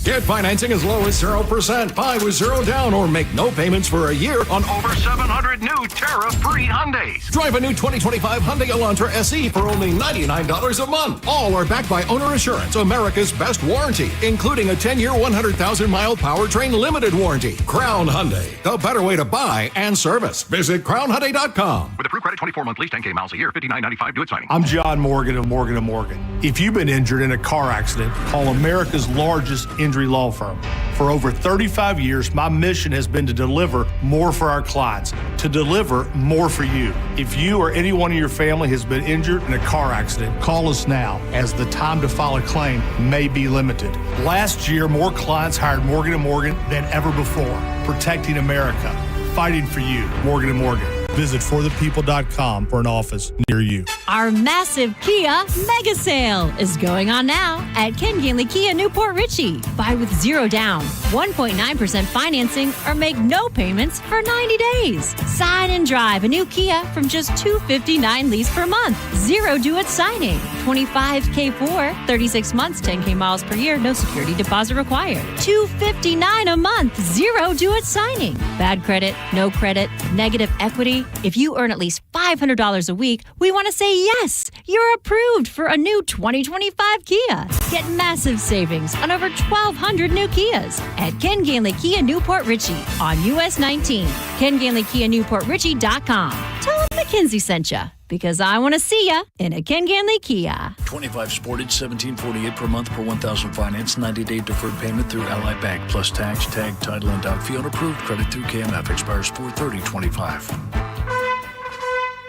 Get financing as low as 0%, buy with zero down, or make no payments for a year on over 700 new tariff-free Hyundais. Drive a new 2025 Hyundai Elantra SE for only $99 a month. All are backed by Owner Assurance, America's best warranty, including a 10-year, 100,000-mile powertrain limited warranty. Crown Hyundai, the better way to buy and service. Visit crownhyundai.com. With approved credit, 24-month lease, 10K miles a year, $59.95 due at signing. I'm John Morgan of Morgan & Morgan. If you've been injured in a car accident, call America's largest injury law firm. For over 35 years, my mission has been to deliver more for our clients, to deliver more for you. If you or anyone in your family has been injured in a car accident, call us now, as the time to file a claim may be limited. Last year, more clients hired Morgan & Morgan than ever before, protecting America, fighting for you. Morgan & Morgan. Visit forthepeople.com for an office near you. Our massive Kia mega sale is going on now at Ken Ganley Kia Newport Richey. Buy with zero down, 1.9% financing, or make no payments for 90 days. Sign and drive a new Kia from just $259 lease per month. Zero due at signing. $25K for 36 months, 10K miles per year, no security deposit required. $259 a month, zero due at signing. Bad credit, no credit, negative equity. If you earn at least $500 a week, we want to say yes, you're approved for a new 2025 Kia. Get massive savings on over 1,200 new Kias at Ken Ganley Kia Newport Richey on US 19. KenGanleyKiaNewportRichey.com. Tell them McKinsey sent you, because I want to see ya in a Ken Ganley Kia. 25 Sportage, $1,748 per month per 1,000 finance, 90-day deferred payment through Ally Bank, plus tax, tag, title, and doc fee on approved credit through KMF, expires 4/30/25.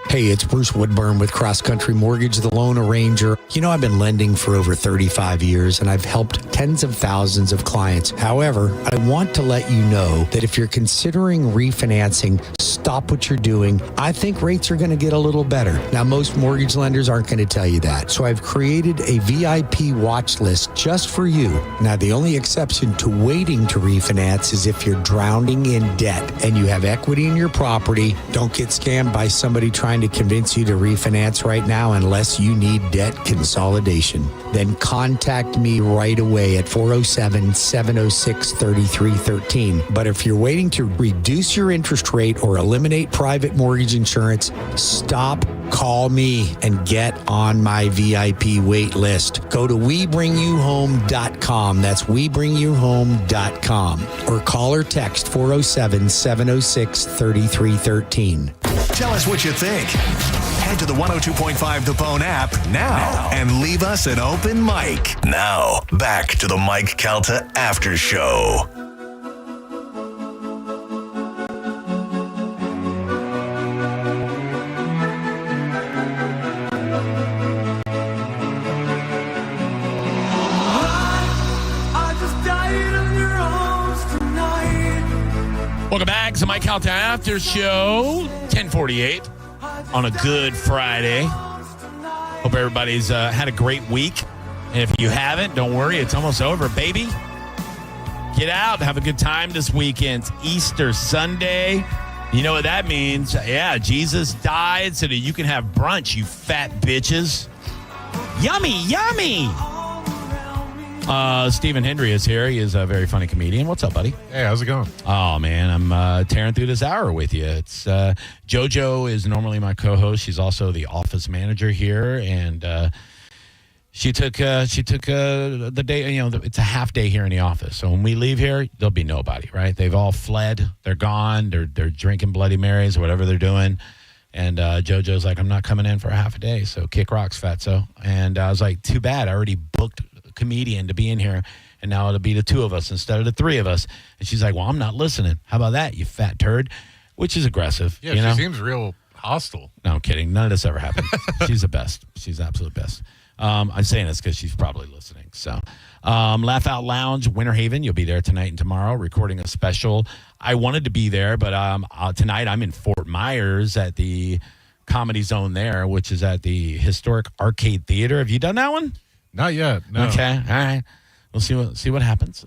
Hey, it's Bruce Woodburn with Cross Country Mortgage, the loan arranger. You know, I've been lending for over 35 years, and I've helped tens of thousands of clients. However, I want to let you know that if you're considering refinancing, stop what you're doing. I think rates are going to get a little better. Now, most mortgage lenders aren't going to tell you that. So I've created a VIP watch list just for you. Now, the only exception to waiting to refinance is if you're drowning in debt and you have equity in your property. Don't get scammed by somebody trying to convince you to refinance right now unless you need debt consolidation. Then contact me right away at 407-706-3313. But if you're waiting to reduce your interest rate or eliminate private mortgage insurance, stop, call me, and get on my VIP wait list. Go to WeBringYouHome.com. That's WeBringYouHome.com. Or call or text 407-706-3313. Tell us what you think. Head to the 102.5 The Bone app now and leave us an open mic. Now, back to the Mike Calta After Show. It's the Mike Calta Aftershow, 1048 on a good Friday. Hope everybody's had a great week. And if you haven't, don't worry. It's almost over, baby. Get out. Have a good time this weekend. It's Easter Sunday. You know what that means. Yeah, Jesus died so that you can have brunch, you fat bitches. Yummy, yummy. Stephen Hendry is here. He is a very funny comedian. What's up, buddy? Hey, how's it going? Oh, man, I'm tearing through this hour with you. It's JoJo is normally my co-host. She's also the office manager here, and she took the day. You know, it's a half day here in the office. So when we leave here, there'll be nobody. Right? They've all fled. They're gone. They're drinking Bloody Marys or whatever they're doing. And JoJo's like, I'm not coming in for a half a day. So kick rocks, fatso. And I was like, too bad. I already booked comedian to be in here, and now it'll be the two of us instead of the three of us. And she's like, well, I'm not listening. How about that, you fat turd? Which is aggressive. Yeah, you know? She seems real hostile. No, I'm kidding. None of this ever happened. She's the best. She's the absolute best. I'm saying this because she's probably listening. So Laugh Out Lounge, Winter Haven, you'll be there tonight and tomorrow recording a special. I wanted to be there, but tonight I'm in Fort Myers at the Comedy Zone there, which is at the Historic Arcade Theater. Have you done that one? Not yet. No. Okay. All right. We'll see what happens.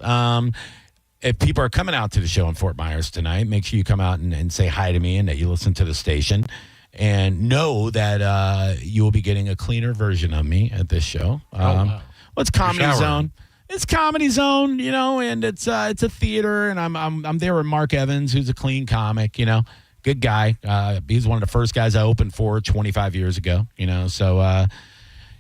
If people are coming out to the show in Fort Myers tonight, make sure you come out and say hi to me and that you listen to the station. And know that you will be getting a cleaner version of me at this show. Wow. Well, it's Comedy Zone. It's Comedy Zone, you know, and it's a theater, and I'm there with Mark Evans, who's a clean comic, you know, good guy. He's one of the first guys I opened for 25 years ago, you know, so.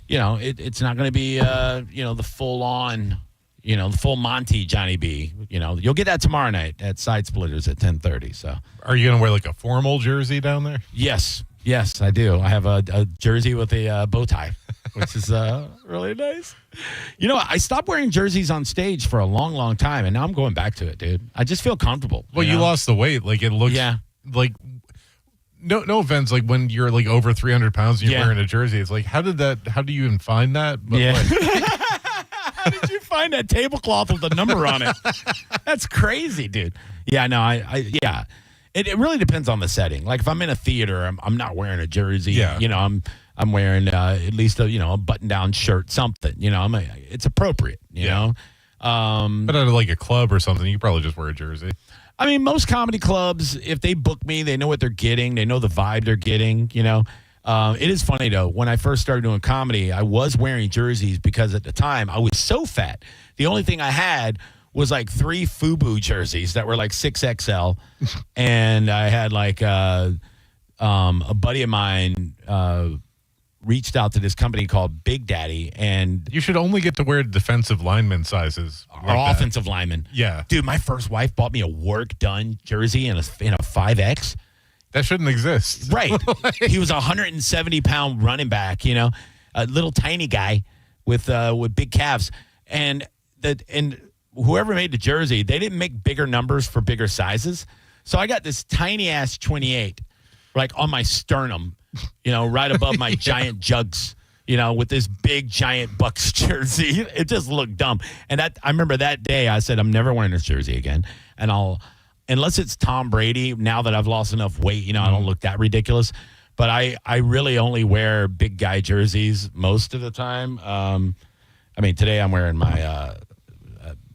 You know, it's not going to be, you know, the full-on, you know, the full Monty Johnny B. You know, you'll get that tomorrow night at Side Splitters at 10:30. So, are you going to wear like a formal jersey down there? Yes, I do. I have a jersey with a bow tie, which is really nice. You know, I stopped wearing jerseys on stage for a long, long time, and now I'm going back to it, dude. I just feel comfortable. Well, you lost the weight. Like, it looks like... No offense, like when you're like over 300 pounds and you're wearing a jersey, it's like, how do you even find that? But How did you find that tablecloth with a number on it? That's crazy, dude. Yeah, no, It really depends on the setting. Like if I'm in a theater, I'm not wearing a jersey. Yeah. You know, I'm wearing at least a button-down shirt, something. You know, it's appropriate, you know. But at like a club or something, you probably just wear a jersey. I mean, most comedy clubs, if they book me, they know what they're getting. They know the vibe they're getting, you know. It is funny, though. When I first started doing comedy, I was wearing jerseys because at the time I was so fat. The only thing I had was like 3 FUBU jerseys that were like 6XL. And I had like a buddy of mine reached out to this company called Big Daddy, and you should only get to wear defensive lineman sizes or offensive lineman. Yeah, dude, my first wife bought me a work done jersey in a 5X. That shouldn't exist, right? He was a 170-pound running back, you know, a little tiny guy with big calves, and whoever made the jersey, they didn't make bigger numbers for bigger sizes, so I got this tiny ass 28, like on my sternum. You know, right above my giant jugs, you know, with this big giant Bucks jersey. It just looked dumb. And I remember that day I said, I'm never wearing this jersey again. And unless it's Tom Brady, now that I've lost enough weight, you know, I don't look that ridiculous. But I really only wear big guy jerseys most of the time. I mean, today I'm wearing my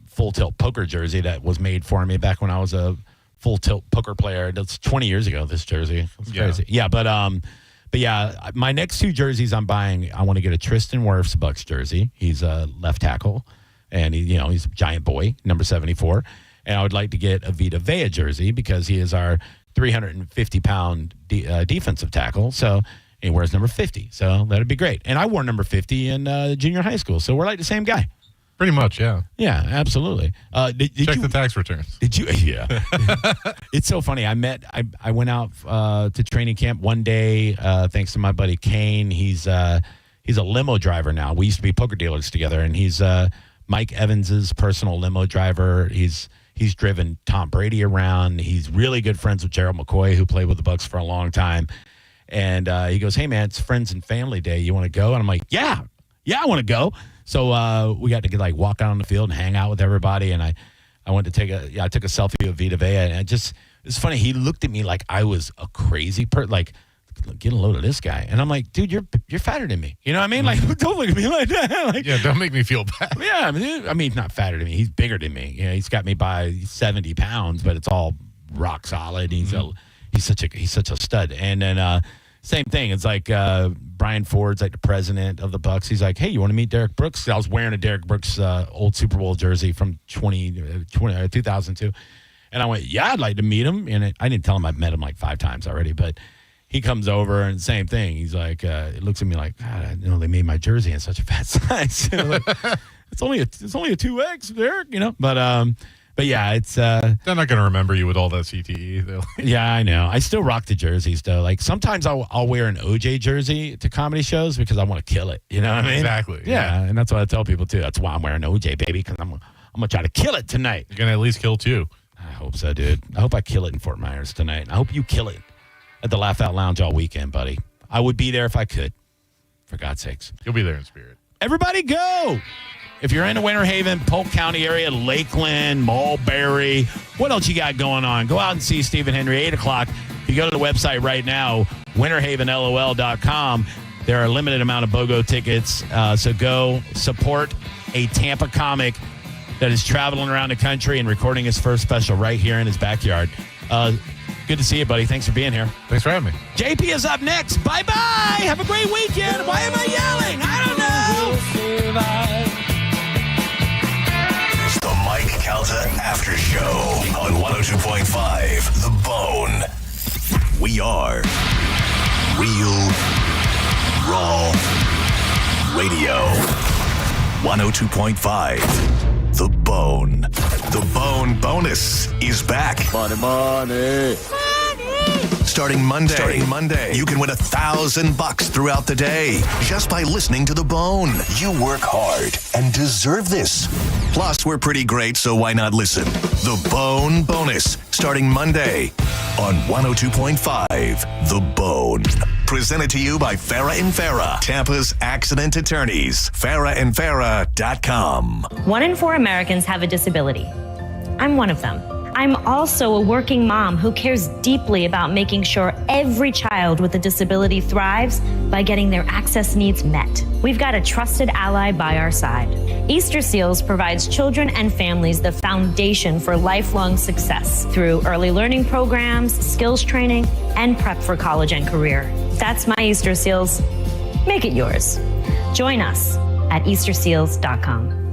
full tilt poker jersey that was made for me back when I was a full tilt poker player. That's 20 years ago, this jersey. It's crazy. Yeah, but yeah, my next 2 jerseys I'm buying, I want to get a Tristan Wirfs Bucks jersey. He's a left tackle, and he's a giant boy, number 74. And I would like to get a Vita Vea jersey because he is our 350-pound defensive tackle. So he wears number 50. So that'd be great. And I wore number 50 in junior high school. So we're like the same guy. Pretty much, yeah. Yeah, absolutely. Did Check you, the tax returns. Did you? Yeah. It's so funny. I went out to training camp one day thanks to my buddy Kane. He's a limo driver now. We used to be poker dealers together, and he's Mike Evans's personal limo driver. He's driven Tom Brady around. He's really good friends with Gerald McCoy, who played with the Bucks for a long time. And he goes, "Hey, man, it's Friends and Family Day. You want to go?" And I'm like, yeah, I want to go. So we got to walk out on the field and hang out with everybody. And I went to I took a selfie with Vita Vea, and it it's funny. He looked at me like I was a crazy person. Like, get a load of this guy. And I'm like, dude, you're fatter than me. You know what I mean? Like, don't look at me like that. Like, yeah, don't make me feel bad. Yeah, I mean, not fatter than me. He's bigger than me. You know, he's got me by 70 pounds, but it's all rock solid. He's such a stud. And then same thing. It's like Brian Ford's like the president of the Bucks. He's like, hey, you want to meet Derek Brooks? I was wearing a Derek Brooks old Super Bowl jersey from 2002. And I went, yeah, I'd like to meet him. And I didn't tell him I've met him like 5 times already, but he comes over and same thing. He's like, it looks at me like, God, they made my jersey in such a fat size. Like, it's only a 2X, Derek, But yeah, it's they're not going to remember you with all that CTE. Yeah, I know. I still rock the jerseys though. Like sometimes I'll wear an OJ jersey to comedy shows because I want to kill it. You know what I mean? Exactly. Yeah, and that's what I tell people too. That's why I'm wearing OJ, baby, because I'm gonna try to kill it tonight. You're gonna at least kill 2. I hope so, dude. I hope I kill it in Fort Myers tonight. I hope you kill it at the Laugh Out Lounge all weekend, buddy. I would be there if I could. For God's sakes. You'll be there in spirit. Everybody go. If you're in the Winter Haven, Polk County area, Lakeland, Mulberry, what else you got going on? Go out and see Stephen Henry, 8 o'clock. If you go to the website right now, winterhavenlol.com, there are a limited amount of BOGO tickets. So go support a Tampa comic that is traveling around the country and recording his first special right here in his backyard. Good to see you, buddy. Thanks for being here. Thanks for having me. JP is up next. Bye-bye. Have a great weekend. Why am I yelling? I don't know. It's the Mike Calta Aftershow on 102.5 The Bone. We are Real Raw Radio. 102.5 The Bone. The Bone Bonus is back. Money. Starting Monday, you can win $1,000 throughout the day just by listening to The Bone. You work hard and deserve this. Plus, we're pretty great, so why not listen? The Bone Bonus, starting Monday on 102.5 The Bone. Presented to you by Farah and Farah, Tampa's accident attorneys. FarahandFarah.com. 1 in 4 Americans have a disability. I'm one of them. I'm also a working mom who cares deeply about making sure every child with a disability thrives by getting their access needs met. We've got a trusted ally by our side. Easter Seals provides children and families the foundation for lifelong success through early learning programs, skills training, and prep for college and career. That's my Easter Seals. Make it yours. Join us at easterseals.com.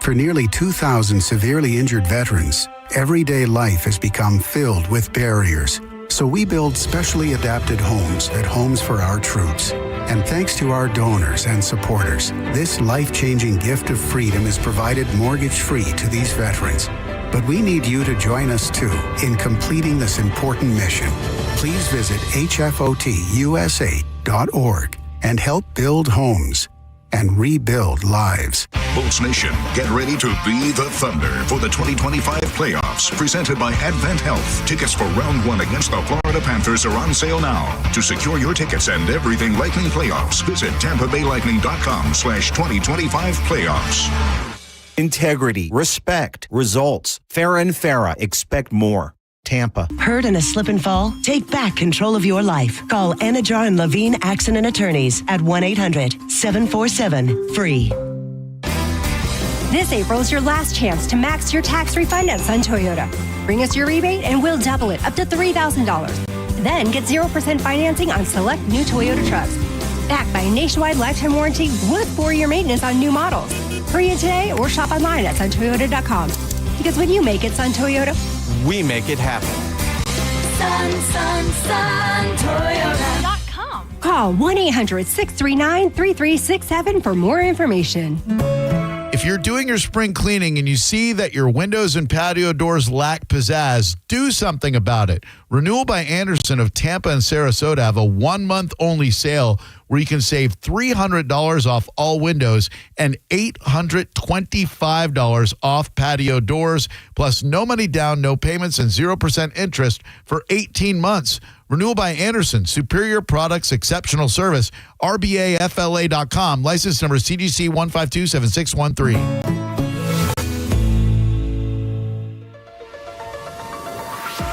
For nearly 2,000 severely injured veterans, everyday life has become filled with barriers. So we build specially adapted homes at Homes for Our Troops. And thanks to our donors and supporters, this life-changing gift of freedom is provided mortgage-free to these veterans. But we need you to join us too in completing this important mission. Please visit hfotusa.org and help build homes and rebuild lives. Bulls Nation, get ready to be the Thunder for the 2025 playoffs, presented by Advent Health. Tickets for round 1 against the Florida Panthers are on sale now. To secure your tickets and everything Lightning playoffs, visit TampaBayLightning.com/2025 playoffs. Integrity, respect, results. Farah and Farah, expect more. Tampa. Hurt in a slip and fall? Take back control of your life. Call Anajar and Levine Accident Attorneys at 1-800-747-FREE. This April is your last chance to max your tax refund at Sun Toyota. Bring us your rebate and we'll double it up to $3,000. Then get 0% financing on select new Toyota trucks. Backed by a nationwide lifetime warranty with 4-year maintenance on new models. Hurry in today or shop online at suntoyota.com. Because when you make it Sun Toyota, we make it happen. Toyota.com. Call 1-800-639-3367 for more information. If you're doing your spring cleaning and you see that your windows and patio doors lack pizzazz, do something about it. Renewal by Andersen of Tampa and Sarasota have a 1-month only sale where you can save $300 off all windows and $825 off patio doors, plus no money down, no payments, and 0% interest for 18 months. Renewal by Andersen, superior products, exceptional service. RBAFLA.com. License number CGC 1527613.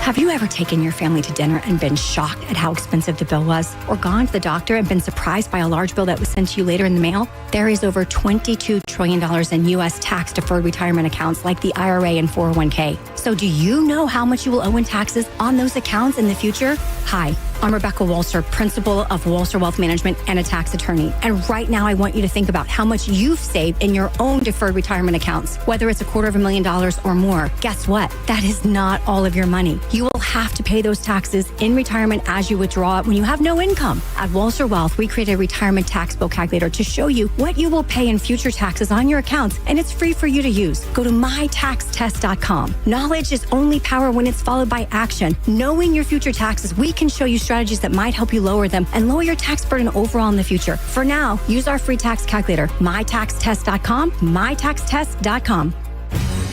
Have you ever taken your family to dinner and been shocked at how expensive the bill was? Or gone to the doctor and been surprised by a large bill that was sent to you later in the mail? There is over $22 trillion in U.S. tax-deferred retirement accounts like the IRA and 401k. So do you know how much you will owe in taxes on those accounts in the future? Hi, I'm Rebecca Walser, principal of Walser Wealth Management and a tax attorney. And right now I want you to think about how much you've saved in your own deferred retirement accounts, whether it's $250,000 or more. Guess what? That is not all of your money. You will have to pay those taxes in retirement as you withdraw it when you have no income. At Walser Wealth, we created a retirement tax bill calculator to show you what you will pay in future taxes on your accounts, and it's free for you to use. Go to mytaxtest.com. Knowledge is only power when it's followed by action. Knowing your future taxes, we can show you strategies that might help you lower them and lower your tax burden overall in the future. For now, use our free tax calculator, mytaxtest.com, mytaxtest.com.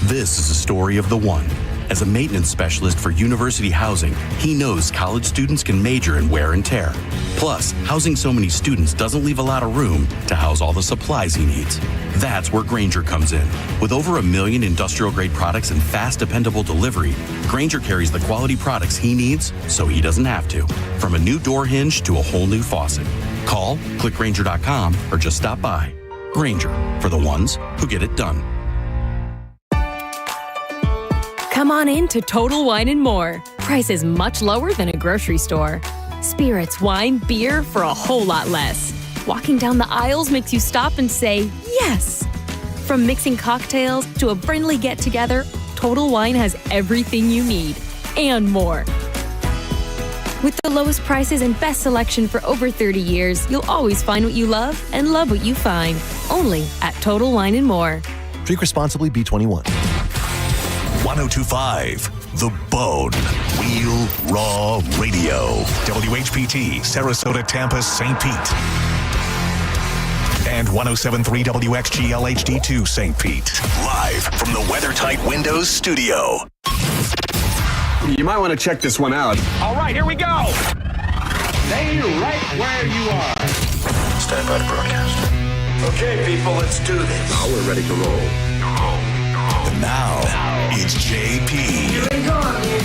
This is a story of the one. As a maintenance specialist for university housing, he knows college students can major in wear and tear. Plus, housing so many students doesn't leave a lot of room to house all the supplies he needs. That's where Grainger comes in. With over 1 million industrial-grade products and fast, dependable delivery, Grainger carries the quality products he needs so he doesn't have to. From a new door hinge to a whole new faucet. Call, click Grainger.com, or just stop by. Grainger, for the ones who get it done. Come on in to Total Wine & More. Prices much lower than a grocery store. Spirits, wine, beer for a whole lot less. Walking down the aisles makes you stop and say, yes. From mixing cocktails to a friendly get-together, Total Wine has everything you need and more. With the lowest prices and best selection for over 30 years, you'll always find what you love and love what you find. Only at Total Wine & More. Drink responsibly, B21. 1025 The Bone. Wheel Raw Radio. WHPT, Sarasota, Tampa, St. Pete. And 1073 WXGL HD2 St. Pete. Live from the WeatherTight Windows studio. You might want to check this one out. All right, here we go. Stay right where you are. Stand by to broadcast. Okay, people, let's do this. Now we're ready to roll. And now, it's JP. Are you ready?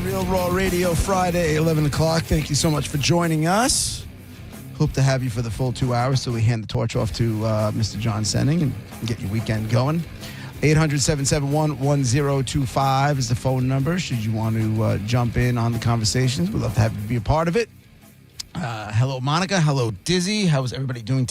Real Raw Radio, Friday, 11 o'clock. Thank you so much for joining us. Hope to have you for the full 2 hours so we hand the torch off to Mr. John Senning and get your weekend going. 800-771-1025 is the phone number should you want to jump in on the conversations. We'd love to have you be a part of it. Hello, Monica. Hello, Dizzy. How's everybody doing